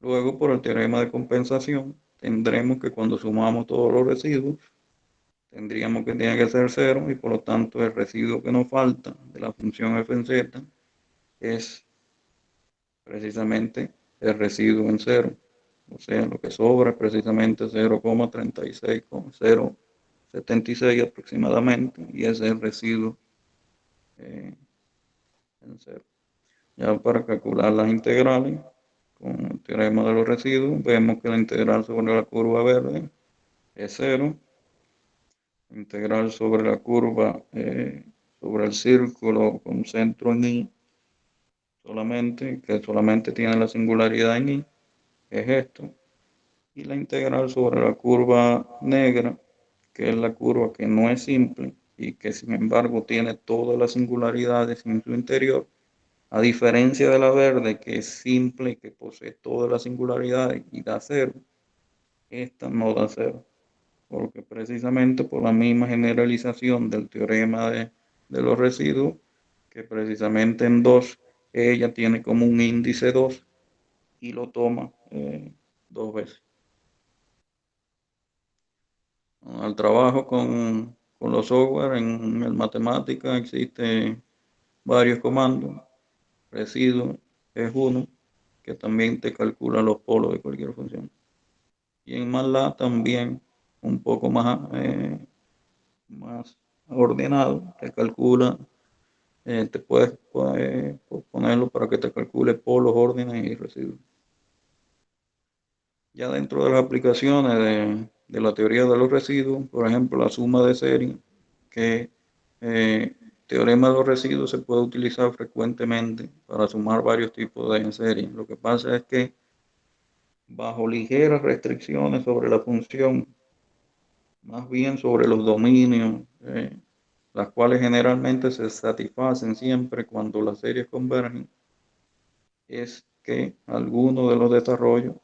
Luego, por el teorema de compensación, tendremos que cuando sumamos todos los residuos, tendríamos que tiene que ser 0, y por lo tanto el residuo que nos falta de la función f en z es precisamente el residuo en 0. O sea, lo que sobra es precisamente 0,76 aproximadamente, y ese es el residuo en 0. Ya para calcular las integrales, con el teorema de los residuos, vemos que la integral sobre la curva verde es 0. Integral sobre la curva, sobre el círculo con centro en I, que solamente tiene la singularidad en I, es esto. Y la integral sobre la curva negra, que es la curva que no es simple y que sin embargo tiene todas las singularidades en su interior, a diferencia de la verde, que es simple y que posee todas las singularidades y da 0, esta no da 0, porque precisamente por la misma generalización del teorema de los residuos, que precisamente en 2 ella tiene como un índice 2 y lo toma 2 veces. Al trabajo con los software en el matemática existen varios comandos. Residuo es uno, que también te calcula los polos de cualquier función. Y en MATLAB también, un poco más ordenado, te calcula, te puedes ponerlo para que te calcule polos, órdenes y residuos. Ya dentro de las aplicaciones de la teoría de los residuos, por ejemplo, la suma de serie, que teorema de los residuos se puede utilizar frecuentemente para sumar varios tipos de series. Lo que pasa es que bajo ligeras restricciones sobre la función, más bien sobre los dominios, las cuales generalmente se satisfacen siempre cuando las series convergen, es que algunos de los desarrollos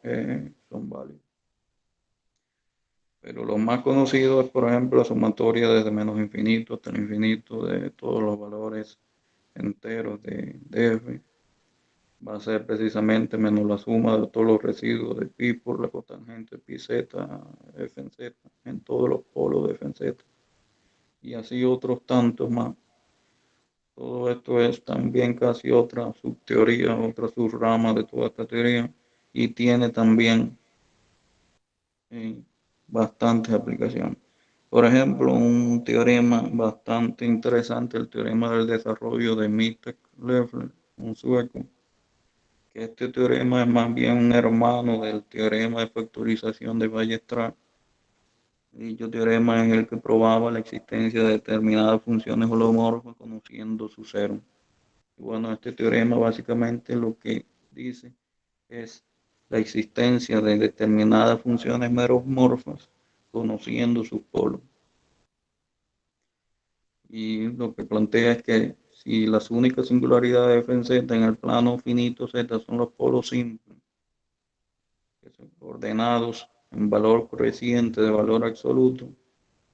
son válidos. Pero lo más conocido es, por ejemplo, la sumatoria desde menos infinito hasta el infinito de todos los valores enteros de f. Va a ser precisamente menos la suma de todos los residuos de pi por la cotangente pi z f en z en todos los polos de f en z. Y así otros tantos más. Todo esto es también casi otra subteoría, otra subrama de toda esta teoría, y tiene también bastantes aplicaciones. Por ejemplo, un teorema bastante interesante, el teorema del desarrollo de Mittag-Leffler, un sueco, que este teorema es más bien un hermano del teorema de factorización de Weierstrass. Dicho teorema es el que probaba la existencia de determinadas funciones holomorfas conociendo su cero. Y bueno, este teorema básicamente lo que dice es la existencia de determinadas funciones meromorfas conociendo sus polos. Y lo que plantea es que si las únicas singularidades de f en z en el plano finito z son los polos simples, que son ordenados en valor creciente de valor absoluto,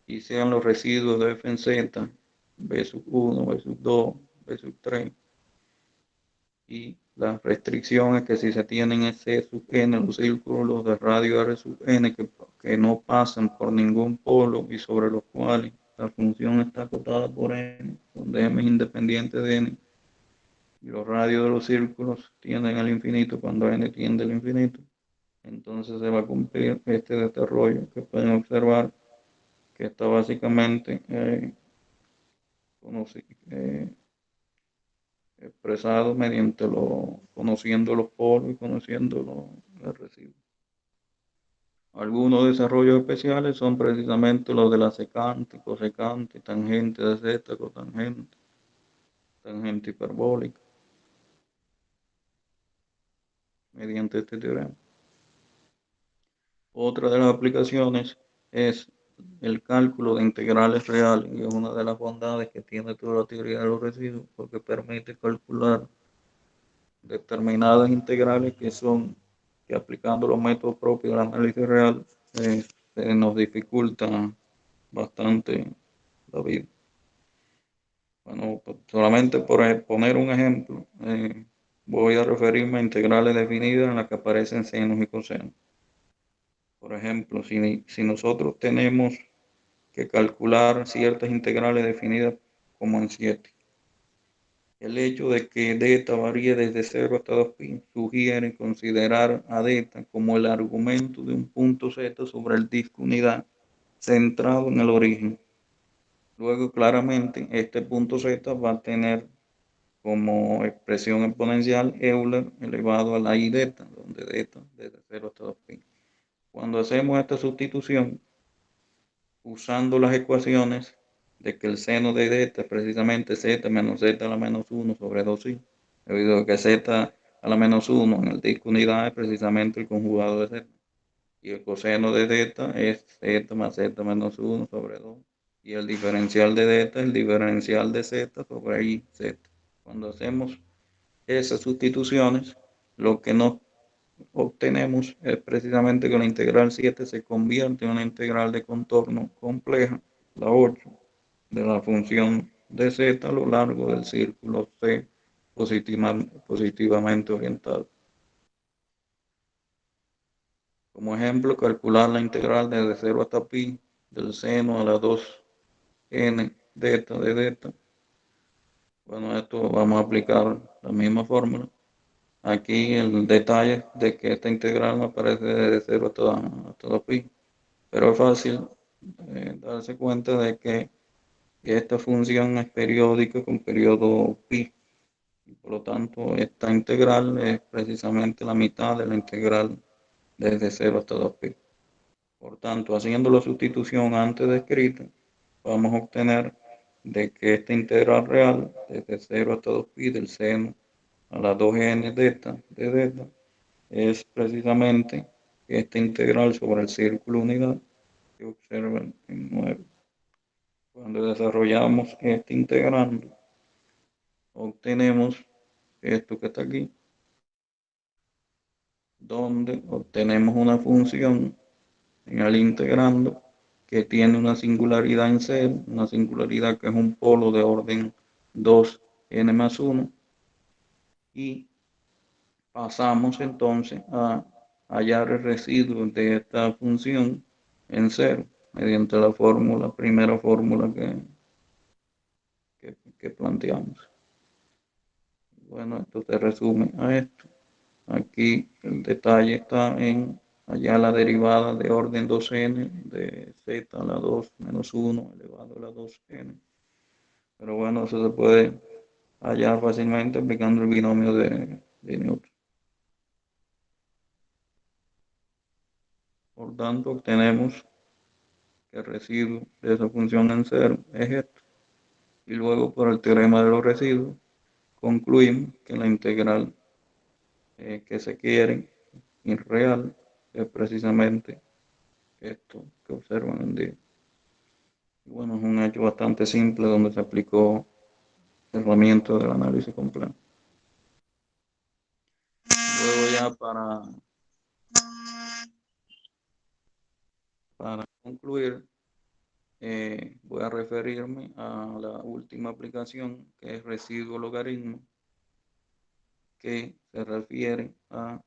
y sean los residuos de f en z, b sub 1, b sub 2, b sub 3, y las restricciones que si se tienen es C sub n, los círculos de radio R sub n que no pasan por ningún polo y sobre los cuales la función está acotada por n, donde m es independiente de n, y los radios de los círculos tienden al infinito cuando n tiende al infinito, entonces se va a cumplir este desarrollo que pueden observar, que está básicamente expresado mediante conociendo los polos y conociendo los residuos. Algunos desarrollos especiales son precisamente los de la secante, cosecante, tangente de z, cotangente, tangente hiperbólica, mediante este teorema. Otra de las aplicaciones es el cálculo de integrales reales, y es una de las bondades que tiene toda la teoría de los residuos, porque permite calcular determinadas integrales que aplicando los métodos propios del análisis real, se nos dificulta bastante la vida. Bueno, solamente por poner un ejemplo, voy a referirme a integrales definidas en las que aparecen senos y cosenos. Por ejemplo, si nosotros tenemos que calcular ciertas integrales definidas como en 7, el hecho de que delta varíe desde 0 hasta 2pi sugiere considerar a delta como el argumento de un punto z sobre el disco unidad centrado en el origen. Luego, claramente, este punto z va a tener como expresión exponencial Euler elevado a la i delta, donde delta desde 0 hasta 2pi. Cuando hacemos esta sustitución, usando las ecuaciones de que el seno de delta es precisamente z menos z a la menos 1 sobre 2i, debido a que z a la menos 1 en el disco unidad es precisamente el conjugado de z, y el coseno de delta es z más z menos 1 sobre 2, y el diferencial de delta es el diferencial de z sobre i z. Cuando hacemos esas sustituciones, lo que nos obtenemos es precisamente que la integral 7 se convierte en una integral de contorno compleja, la 8, de la función de z a lo largo del círculo C positivamente orientado. Como ejemplo, calcular la integral desde 0 hasta pi del seno a la 2n delta de delta. Bueno, esto vamos a aplicar la misma fórmula. Aquí el detalle de que esta integral no aparece desde 0 hasta 2pi, pero es fácil darse cuenta de que esta función es periódica con periodo pi, y por lo tanto esta integral es precisamente la mitad de la integral desde 0 hasta 2pi. Por tanto, haciendo la sustitución antes descrita, vamos a obtener de que esta integral real desde 0 hasta 2pi del seno a la 2n delta de delta es precisamente esta integral sobre el círculo unidad que observan en 9. Cuando desarrollamos este integrando, obtenemos esto que está aquí, donde obtenemos una función en el integrando que tiene una singularidad en C, una singularidad que es un polo de orden 2n más 1, y pasamos entonces a hallar el residuo de esta función en 0 mediante la primera fórmula que planteamos. Bueno, esto se resume a esto. Aquí el detalle está en hallar la derivada de orden 2n de z a la 2 menos 1 elevado a la 2n. Pero bueno, eso se puede hallar fácilmente aplicando el binomio de Newton. Por tanto, obtenemos que el residuo de esa función en 0 es esto. Y luego, por el teorema de los residuos, concluimos que la integral que se quiere irreal es precisamente esto que observan en D. Y bueno, es un hecho bastante simple donde se aplicó el herramienta del análisis complejo. Luego ya para concluir, voy a referirme a la última aplicación, que es residuo logaritmo, que se refiere a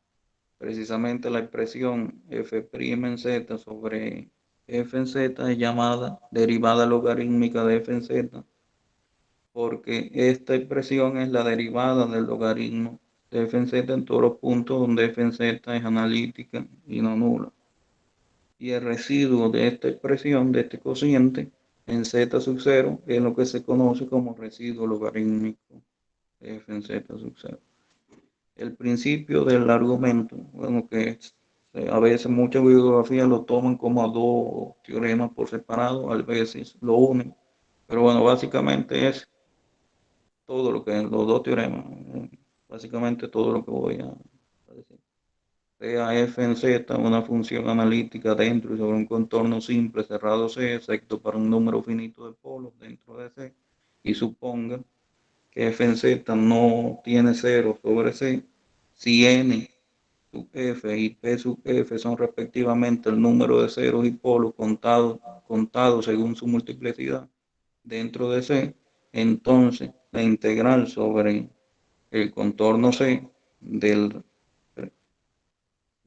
precisamente la expresión f' en z sobre f en z es llamada derivada logarítmica de f en z, porque esta expresión es la derivada del logaritmo de f en z en todos los puntos donde f en z es analítica y no nula. Y el residuo de esta expresión, de este cociente, en z sub 0, es lo que se conoce como residuo logarítmico de f en z sub 0. El principio del argumento, bueno, que a veces muchas bibliografías lo toman como a dos teoremas por separado, a veces lo unen, pero bueno, básicamente es todo lo que los dos teoremas, básicamente todo lo que voy a decir. Sea f en z una función analítica dentro y sobre un contorno simple cerrado C, excepto para un número finito de polos dentro de C, y suponga que f en z no tiene 0 sobre C, si n sub f y p sub f son respectivamente el número de ceros y polos contados según su multiplicidad dentro de C, entonces la integral sobre el contorno C de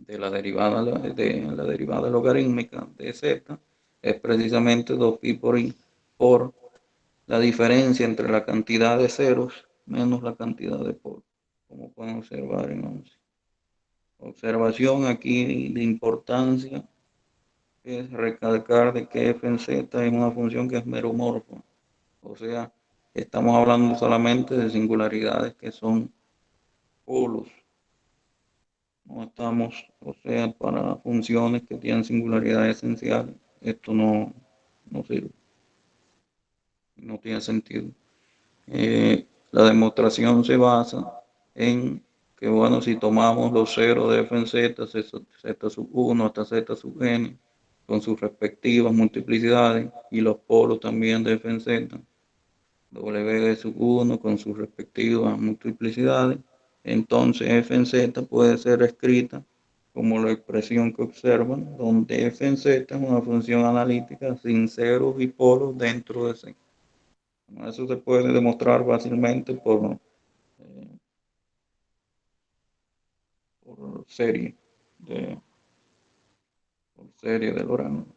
la derivada logarítmica de z es precisamente 2pi por i por la diferencia entre la cantidad de ceros menos la cantidad de polos, como pueden observar en 11. Observación aquí de importancia es recalcar de que f en z es una función que es meromorfa, o sea, estamos hablando solamente de singularidades que son polos. No estamos, o sea, para funciones que tienen singularidades esenciales, esto no sirve, no tiene sentido. La demostración se basa en que, bueno, si tomamos los ceros de f en z, z sub 1 hasta z sub n, con sus respectivas multiplicidades, y los polos también de f en z, w de sub 1 con sus respectivas multiplicidades, entonces f en z puede ser escrita como la expresión que observan, donde f en z es una función analítica sin ceros y polos dentro de C. Eso se puede demostrar fácilmente por serie de Lorentz.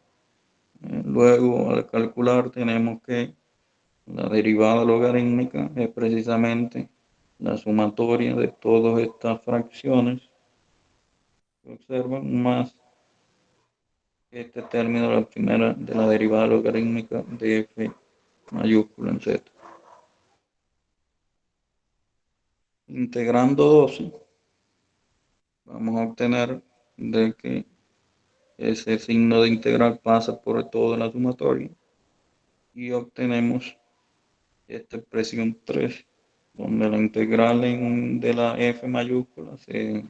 Luego, al calcular, tenemos que la derivada logarítmica es precisamente la sumatoria de todas estas fracciones que observan más este término de la primera de la derivada logarítmica de f mayúscula en z. Integrando 12, vamos a obtener de que ese signo de integral pasa por toda la sumatoria y obtenemos esta expresión 3, donde la integral de la f mayúscula se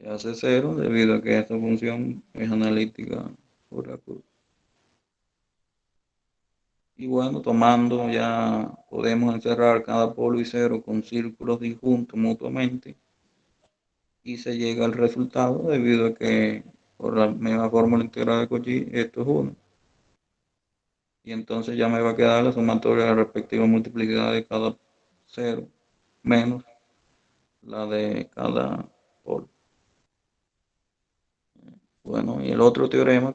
hace 0 debido a que esta función es analítica por la curva. Y bueno, tomando ya podemos encerrar cada polo y cero con círculos disjuntos mutuamente y se llega al resultado debido a que por la misma fórmula integral de Cauchy esto es 1. Y entonces ya me va a quedar la sumatoria de la respectiva multiplicidad de cada cero menos la de cada polo. Bueno, y el otro teorema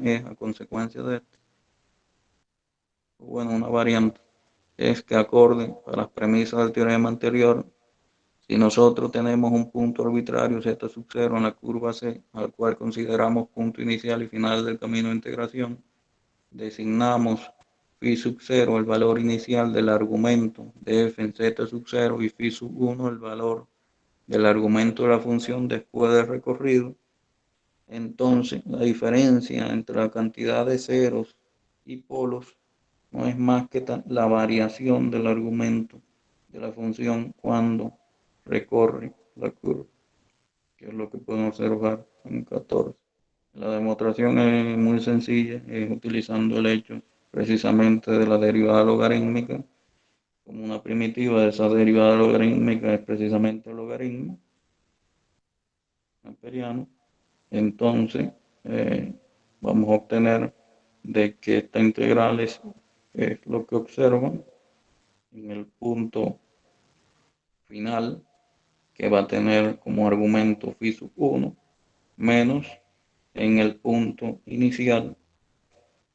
es a consecuencia de este. Bueno, una variante es que acorde a las premisas del teorema anterior, si nosotros tenemos un punto arbitrario z sub 0 en la curva C, al cual consideramos punto inicial y final del camino de integración, designamos phi sub 0 el valor inicial del argumento de f en z sub 0 y phi sub 1 el valor del argumento de la función después del recorrido, entonces la diferencia entre la cantidad de ceros y polos no es más que la variación del argumento de la función cuando recorre la curva, que es lo que podemos observar en 14. La demostración es muy sencilla, es utilizando el hecho precisamente de la derivada logarítmica como una primitiva de esa derivada logarítmica es precisamente el logaritmo amperiano. Entonces vamos a obtener de que esta integral es lo que observan en el punto final, que va a tener como argumento phi sub 1 menos en el punto inicial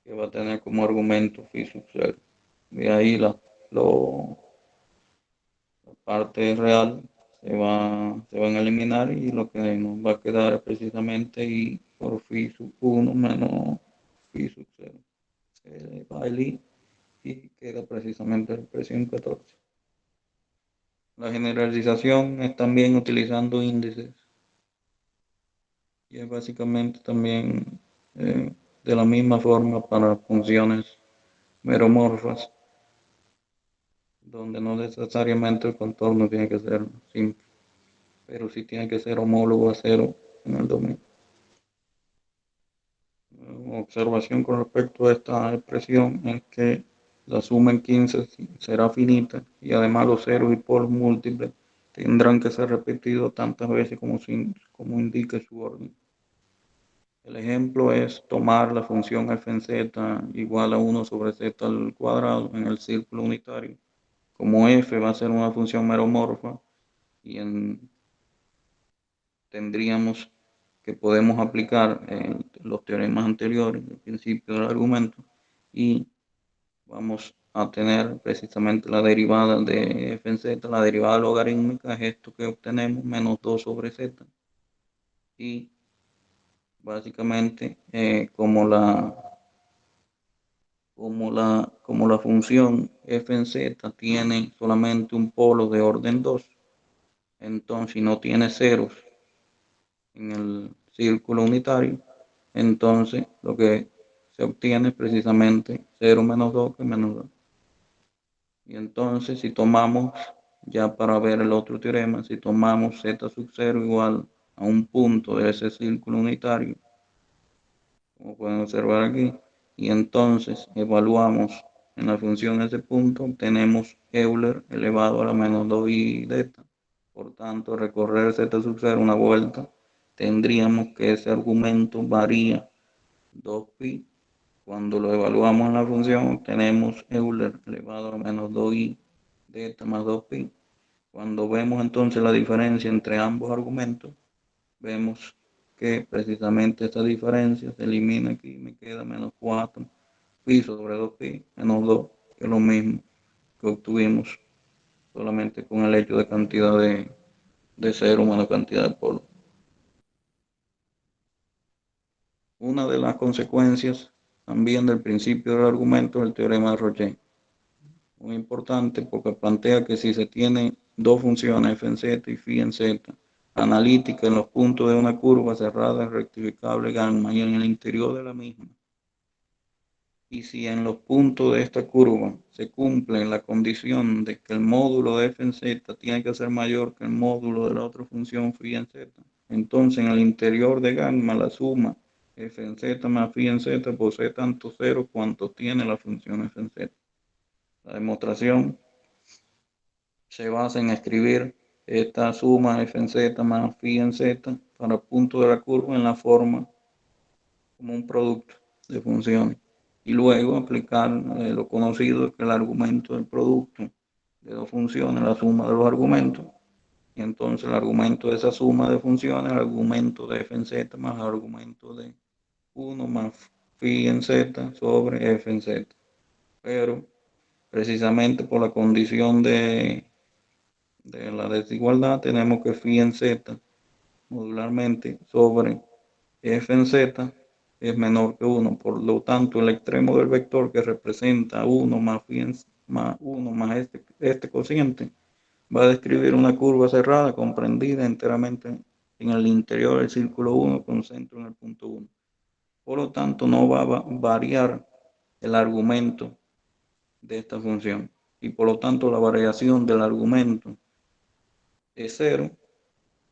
que va a tener como argumento phi sub 0. De ahí la parte real se van a eliminar y lo que nos va a quedar es precisamente y por phi sub 1 menos phi sub 0. Se va a eliminar y queda precisamente la expresión 14. La generalización es también utilizando índices y es básicamente también de la misma forma para funciones meromorfas, donde no necesariamente el contorno tiene que ser simple, pero sí tiene que ser homólogo a cero en el dominio. Observación con respecto a esta expresión es que la suma en 15 será finita y además los ceros y polos múltiples tendrán que ser repetidos tantas veces como indique su orden. El ejemplo es tomar la función f en z igual a 1 sobre z al cuadrado en el círculo unitario. Como f va a ser una función meromorfa y tendríamos que podemos aplicar los teoremas anteriores, el principio del argumento, y vamos a tener precisamente la derivada de f en z, la derivada logarítmica es esto que obtenemos, menos 2 sobre z. Y básicamente como la función f en z tiene solamente un polo de orden 2, entonces no tiene ceros en el círculo unitario, entonces lo que se obtiene es precisamente 0 menos 2 que menos 2. Y entonces si tomamos, ya para ver el otro teorema, si tomamos z sub 0 igual a un punto de ese círculo unitario, como pueden observar aquí, y entonces evaluamos en la función ese punto, obtenemos Euler elevado a la menos 2 y delta. Por tanto, recorrer z sub 0 una vuelta, tendríamos que ese argumento varía 2pi. Cuando lo evaluamos en la función, obtenemos Euler elevado a la menos 2i delta más 2pi. Cuando vemos entonces la diferencia entre ambos argumentos, vemos que precisamente esta diferencia se elimina aquí, me queda menos 4 pi sobre 2pi menos 2, que es lo mismo que obtuvimos solamente con el hecho de cantidad de cero menos cantidad de polo. Una de las consecuencias también del principio del argumento es el teorema de Roche. Muy importante porque plantea que si se tiene dos funciones f en z y phi en z analíticas en los puntos de una curva cerrada rectificable gamma y en el interior de la misma, y si en los puntos de esta curva se cumple la condición de que el módulo de f en z tiene que ser mayor que el módulo de la otra función phi en z, entonces en el interior de gamma la suma f en z más phi en z posee tanto cero cuanto tiene la función f en z. La demostración se basa en escribir esta suma f en z más phi en z para puntos de la curva en la forma como un producto de funciones y luego aplicar lo conocido que el argumento del producto de dos funciones, la suma de los argumentos, y entonces el argumento de esa suma de funciones, el argumento de f en z más el argumento de 1 más phi en z sobre f en z. Pero precisamente por la condición de la desigualdad tenemos que phi en z modularmente sobre f en z es menor que 1, por lo tanto el extremo del vector que representa 1 más phi más 1 más este cociente va a describir una curva cerrada comprendida enteramente en el interior del círculo 1 con centro en el punto 1. Por lo tanto no va a variar el argumento de esta función y por lo tanto la variación del argumento es 0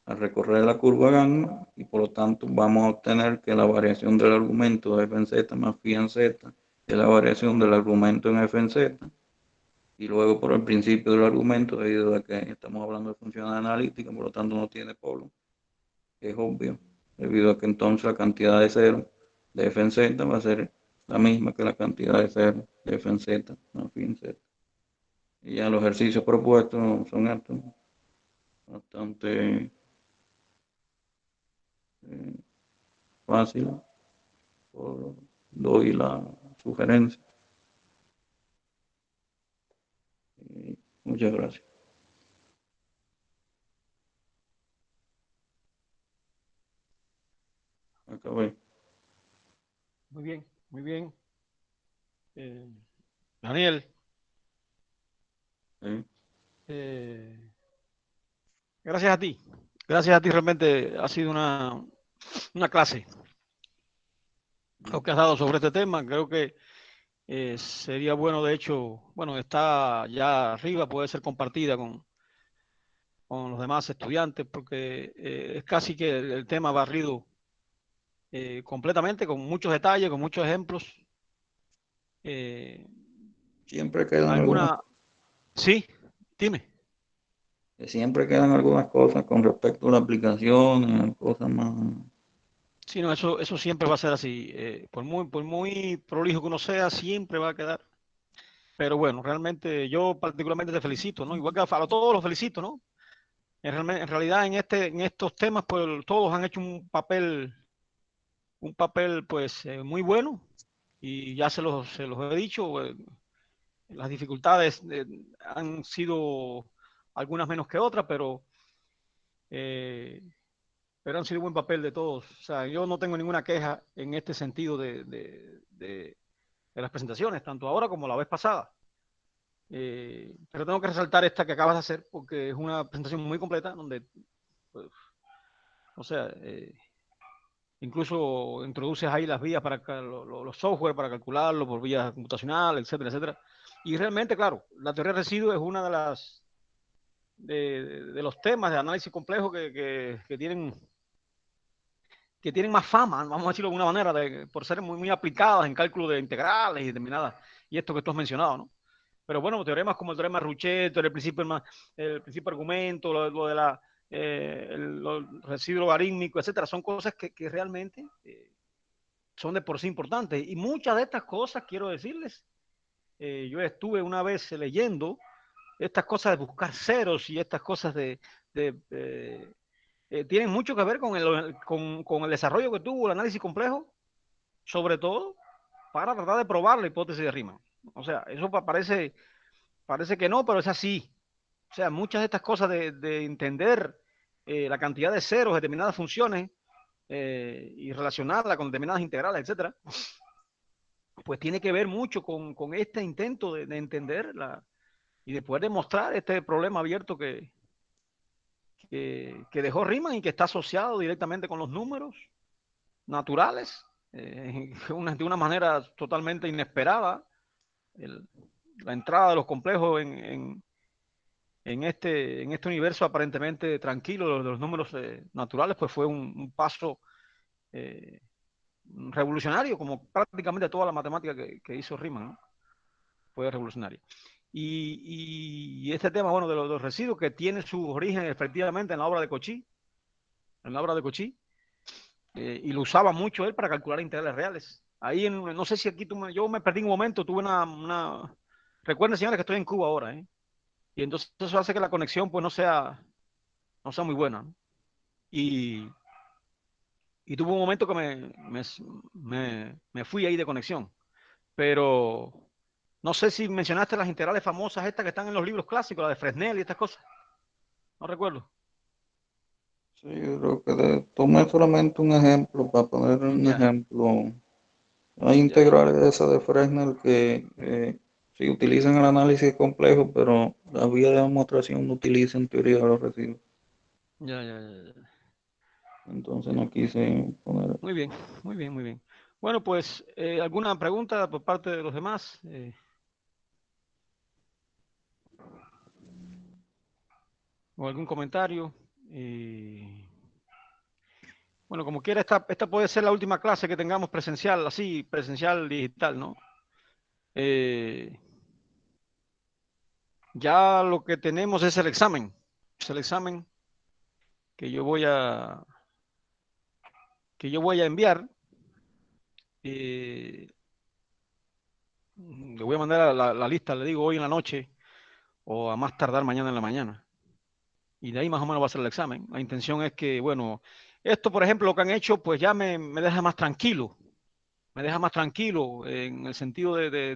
al recorrer la curva gamma y por lo tanto vamos a obtener que la variación del argumento de f en z más phi en z es la variación del argumento en f en z y luego por el principio del argumento, debido a que estamos hablando de funciones analíticas, por lo tanto no tiene polo, es obvio, debido a que entonces la cantidad de cero de f en z va a ser la misma que la cantidad de cero de f en z más phi en z. Y ya los ejercicios propuestos son estos, bastante fácil, doy la sugerencia. Muchas gracias. Acabé. Muy bien, muy bien. Daniel, ¿Sí? gracias a ti. Gracias a ti, realmente ha sido una clase lo que has dado sobre este tema. Creo que sería bueno, de hecho, bueno, está ya arriba, puede ser compartida con los demás estudiantes, porque es casi que el tema barrido completamente, con muchos detalles, con muchos ejemplos. Eh, Siempre quedan algunas, alguna, sí, dime. siempre quedan algunas cosas con respecto a la aplicación, cosas más. Sí, no, eso siempre va a ser así. Por muy prolijo que uno sea, siempre va a quedar. Pero bueno, realmente yo particularmente te felicito, ¿no? Igual que a todos los felicito, ¿no? En realidad en estos temas, pues todos han hecho un papel pues muy bueno y ya se los he dicho, las dificultades han sido algunas menos que otras, eh, pero han sido buen papel de todos. O sea, yo no tengo ninguna queja en este sentido de las presentaciones, tanto ahora como la vez pasada. Pero tengo que resaltar esta que acabas de hacer porque es una presentación muy completa donde, pues, o sea, incluso introduces ahí las vías para los software para calcularlo por vía computacional, etcétera, etcétera. Y realmente, claro, la teoría de residuos es una de las de los temas de análisis complejo que tienen más fama, vamos a decirlo de alguna manera, por ser muy aplicadas en cálculo de integrales y determinadas, y esto que tú has mencionado, ¿no? Pero bueno, teoremas como el teorema de Ruchet, el principio argumento, lo de los residuos logarítmicos, etcétera, son cosas que realmente son de por sí importantes. Y muchas de estas cosas, quiero decirles, yo estuve una vez leyendo estas cosas de buscar ceros y estas cosas tienen mucho que ver con el desarrollo que tuvo el análisis complejo, sobre todo para tratar de probar la hipótesis de Riemann. O sea, eso parece que no, pero es así. O sea, muchas de estas cosas de entender la cantidad de ceros de determinadas funciones y relacionarla con determinadas integrales, etcétera, pues tiene que ver mucho con este intento de entender y de poder demostrar este problema abierto que dejó Riemann y que está asociado directamente con los números naturales de una manera totalmente inesperada. El, la entrada de los complejos en este universo aparentemente tranquilo de los números naturales, pues fue un paso eh, revolucionario, como prácticamente toda la matemática que hizo Riemann, ¿no? Fue revolucionario. Y este tema, bueno, de los residuos que tiene su origen efectivamente en la obra de Cauchy, en la obra de Cauchy, y lo usaba mucho él para calcular integrales reales. Ahí, no sé si aquí yo me perdí un momento, tuve recuerden, señores, que estoy en Cuba ahora, ¿eh? Y entonces eso hace que la conexión pues no sea muy buena, ¿no? Y, y tuve un momento que me fui ahí de conexión. Pero no sé si mencionaste las integrales famosas estas que están en los libros clásicos, la de Fresnel y estas cosas. No recuerdo. Sí, yo creo que tomé solamente un ejemplo para poner un Ya, ejemplo. Hay ya, ya, integrales de esas de Fresnel que sí utilizan el análisis complejo, pero la vía de demostración no utiliza en teoría de los residuos. ya, ya, ya, ya. Entonces no quise poner. Muy bien, muy bien, muy bien. Bueno, pues, ¿alguna pregunta por parte de los demás? ¿O algún comentario? Bueno, como quiera, esta puede ser la última clase que tengamos presencial, así, presencial digital, ¿no? Eh, ya lo que tenemos es el examen. Es el examen que que yo voy a enviar. Eh, le voy a mandar la lista, le digo, hoy en la noche o a más tardar mañana en la mañana. Y de ahí más o menos va a ser el examen. La intención es que, bueno, Esto, por ejemplo, lo que han hecho, pues ya me deja más tranquilo. Me deja más tranquilo en el sentido de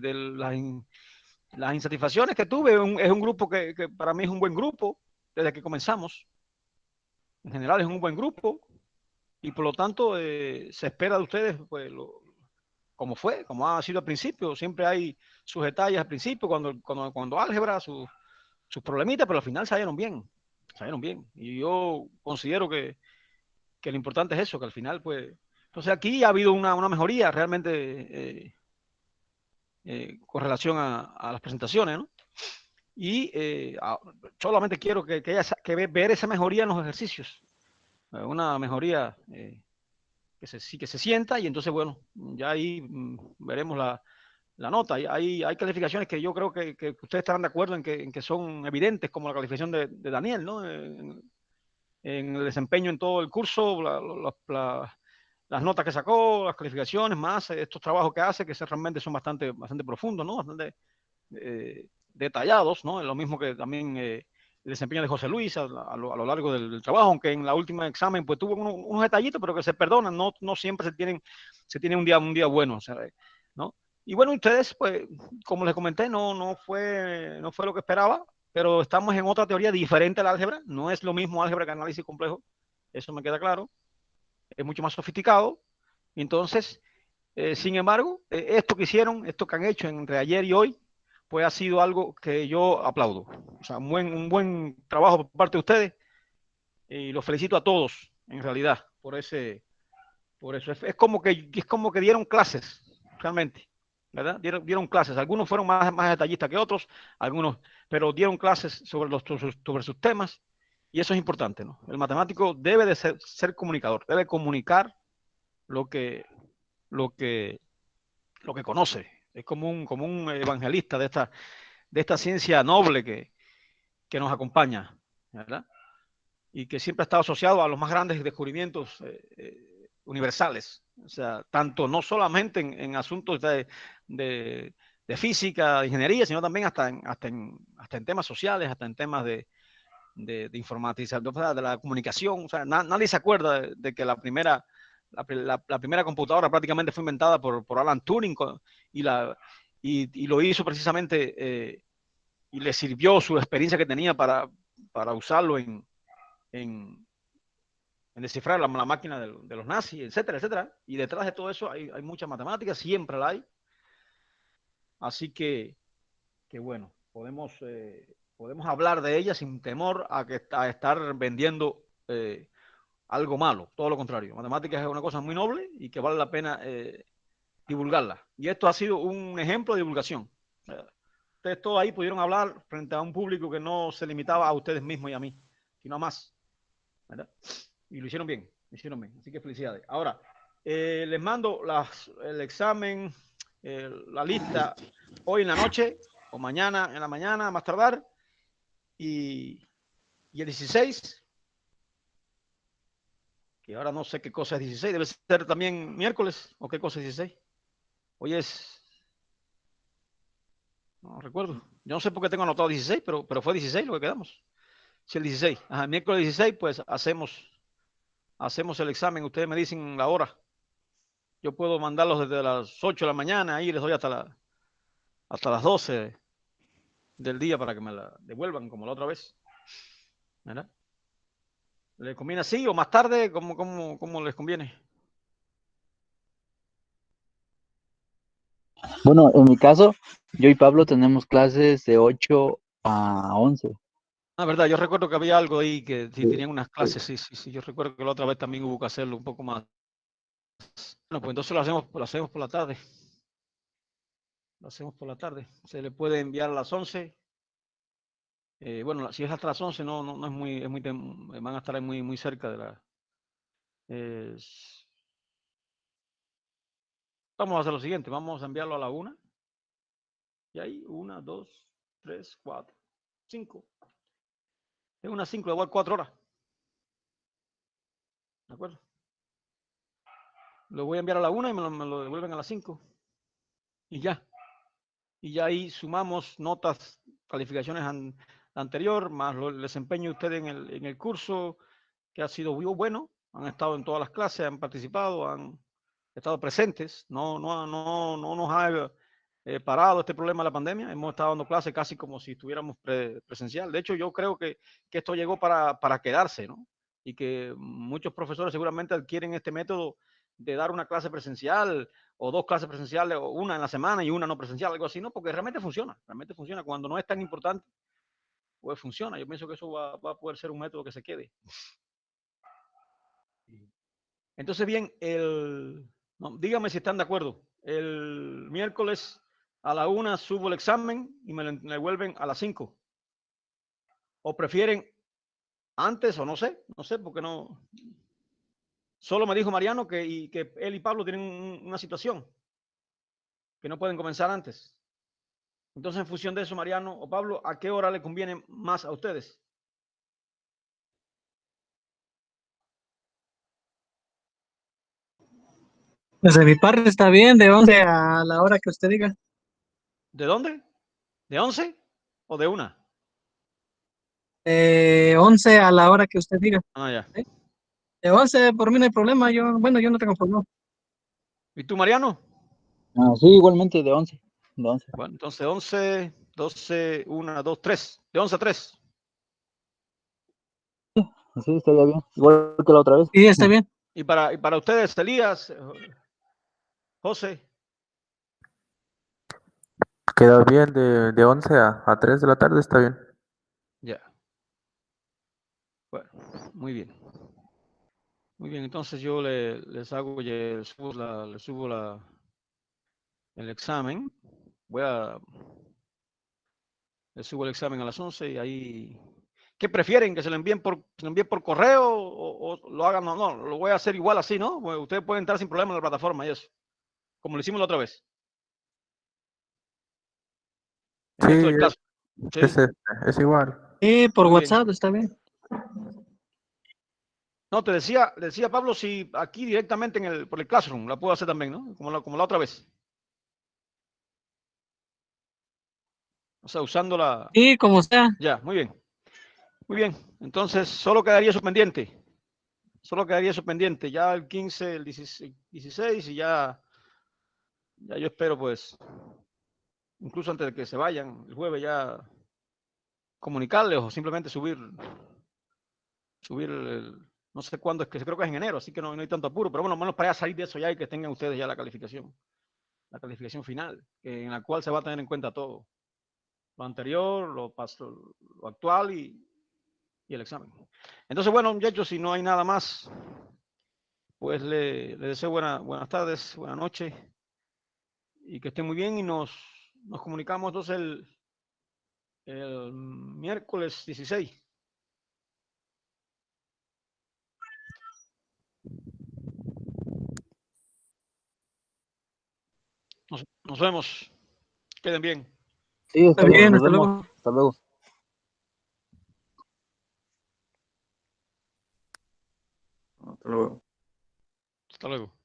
las insatisfacciones que tuve. Es un grupo que para mí es un buen grupo desde que comenzamos. En general es un buen grupo y por lo tanto se espera de ustedes pues, como fue, como ha sido al principio. Siempre hay sus detalles al principio, cuando álgebra, sus problemitas, pero al final salieron bien. Salieron bien. Y yo considero que lo importante es eso, que al final, pues. Entonces aquí ha habido una mejoría realmente con relación a las presentaciones, ¿no? Y solamente quiero ver esa mejoría en los ejercicios. Una mejoría que se sienta y entonces, bueno, ya ahí veremos la nota. Hay calificaciones que yo creo que ustedes estarán de acuerdo en que son evidentes, como la calificación de Daniel, ¿no? En el desempeño en todo el curso, las notas que sacó, las calificaciones, más estos trabajos que hace, que realmente son bastante profundos, ¿no? Bastante detallados, ¿no? Lo mismo que también el desempeño de José Luis a lo largo del trabajo, aunque en la última examen pues tuvo unos detallitos, pero que se perdonan, no siempre se tiene un día bueno, ¿no? Y bueno, ustedes, pues, como les comenté, no fue lo que esperaba, pero estamos en otra teoría diferente al álgebra. No es lo mismo álgebra que análisis complejo, eso me queda claro. Es mucho más sofisticado. Entonces, sin embargo, esto que hicieron, esto que han hecho entre ayer y hoy, pues ha sido algo que yo aplaudo. O sea, un buen trabajo por parte de ustedes y los felicito a todos, en realidad, por eso. Es como que dieron clases, realmente, ¿verdad? Dieron clases. Algunos fueron más detallistas que otros, algunos, pero dieron clases sobre sus temas y eso es importante, ¿no? El matemático debe de ser comunicador, debe comunicar lo que, lo que, lo que conoce. Es como un evangelista de esta ciencia noble que nos acompaña, ¿verdad? Y que siempre ha estado asociado a los más grandes descubrimientos universales. O sea, tanto no solamente en asuntos de física, de ingeniería, sino también hasta en temas sociales, hasta en temas de informatización, de la comunicación. O sea, nadie se acuerda de que la primera computadora prácticamente fue inventada por Alan Turing y lo hizo precisamente y le sirvió su experiencia que tenía para usarlo en descifrar la máquina de los nazis, etcétera, etcétera. Y detrás de todo eso hay mucha matemática, siempre la hay. Así que bueno, podemos hablar de ella sin temor a estar vendiendo algo malo, todo lo contrario. Matemáticas es una cosa muy noble y que vale la pena divulgarla. Y esto ha sido un ejemplo de divulgación. Ustedes todos ahí pudieron hablar frente a un público que no se limitaba a ustedes mismos y a mí, sino a más, ¿verdad? Y lo hicieron bien, así que felicidades. Ahora, les mando el examen, la lista hoy en la noche o mañana en la mañana, más tardar, y el 16, que ahora no sé qué cosa es 16, debe ser también miércoles, o qué cosa es 16. Hoy no recuerdo, yo no sé por qué tengo anotado 16, pero fue 16 lo que quedamos. Si el 16, ajá, miércoles 16, pues hacemos el examen, ustedes me dicen la hora. Yo puedo mandarlos desde las 8 de la mañana, ahí les doy hasta las 12 del día para que me la devuelvan como la otra vez. ¿Verdad? ¿Les conviene así o más tarde? ¿Cómo les conviene? Bueno, en mi caso, yo y Pablo tenemos clases de 8 a 11. Ah, verdad, yo recuerdo que había algo ahí que sí, Sí, tenían unas clases, sí. Yo recuerdo que la otra vez también hubo que hacerlo un poco más. Bueno, pues entonces lo hacemos por la tarde. Lo hacemos por la tarde. Se le puede enviar a las 11. Bueno, si es hasta las 11, no es muy van a estar ahí muy cerca de la. Vamos a hacer lo siguiente, vamos a enviarlo a la 1. Y ahí, 1, 2, 3, 4, 5. Es unas 5, igual 4 horas. ¿De acuerdo? Lo voy a enviar a la 1 y me lo devuelven a las 5. Y ya. Y ya ahí sumamos notas, calificaciones anterior, más el desempeño de usted en el curso, que ha sido muy bueno. han estado en todas las clases, han participado, han estado presentes. No nos ha parado este problema de la pandemia. Hemos estado dando clases casi como si estuviéramos presencial. De hecho, yo creo que esto llegó para quedarse, ¿no? Y que muchos profesores seguramente adquieren este método de dar una clase presencial o 2 clases presenciales, o una en la semana y una no presencial, algo así, ¿no? Porque realmente funciona. Cuando no es tan importante, pues funciona. Yo pienso que eso va a poder ser un método que se quede. Entonces, bien, no, dígame si están de acuerdo. El miércoles a la 1 subo el examen y me lo devuelven a las 5. ¿O prefieren antes o no sé, porque no? Solo me dijo Mariano que él y Pablo tienen una situación, que no pueden comenzar antes. Entonces, en función de eso, Mariano o Pablo, ¿a qué hora le conviene más a ustedes? Pues de mi parte está bien, de 11 a la hora que usted diga. ¿De dónde? ¿De 11 o de 1? 11 a la hora que usted diga. Ah, ya. ¿Sí? De 11 por mí no hay problema, yo no tengo problema. ¿Y tú, Mariano? Ah, sí, igualmente de 11. De 11. Bueno, entonces 11, 12, 1, 2, 3. De 11 a 3. Sí, estaría bien. Igual que la otra vez. Sí, está bien. Y para ustedes, Elías, José. Queda bien de 11 a 3 de la tarde, está bien. Ya. Bueno, muy bien. Muy bien, entonces yo les subo el examen. Les subo el examen a las 11 y ahí. ¿Qué prefieren? ¿Que se lo envíen por correo o lo hagan? No, lo voy a hacer igual así, ¿no? Bueno, ustedes pueden entrar sin problema en la plataforma y eso, como lo hicimos la otra vez. En esto Sí, del caso. ¿Sí? es igual. Sí, por Muy bien. WhatsApp está bien. No, te decía Pablo, si aquí directamente por el Classroom la puedo hacer también, ¿no? Como la otra vez. O sea, usando la. Sí, como sea. Ya, muy bien. Muy bien. Entonces, solo quedaría eso pendiente. Ya el 15, el 16 y ya yo espero, pues, incluso antes de que se vayan, el jueves ya comunicarles o simplemente subir no sé cuándo es que creo que es en enero, así que no hay tanto apuro, pero bueno, menos para ya salir de eso ya y que tengan ustedes ya la calificación final, en la cual se va a tener en cuenta todo, lo anterior, lo actual y el examen. Entonces, bueno, muchachos, si no hay nada más, pues le deseo buenas tardes, buenas noches y que estén muy bien y nos comunicamos entonces el miércoles 16. Nos vemos. Queden bien. Sí, Está está bien. bien, Nos hasta vemos. luego. Hasta luego. Hasta luego. Hasta luego.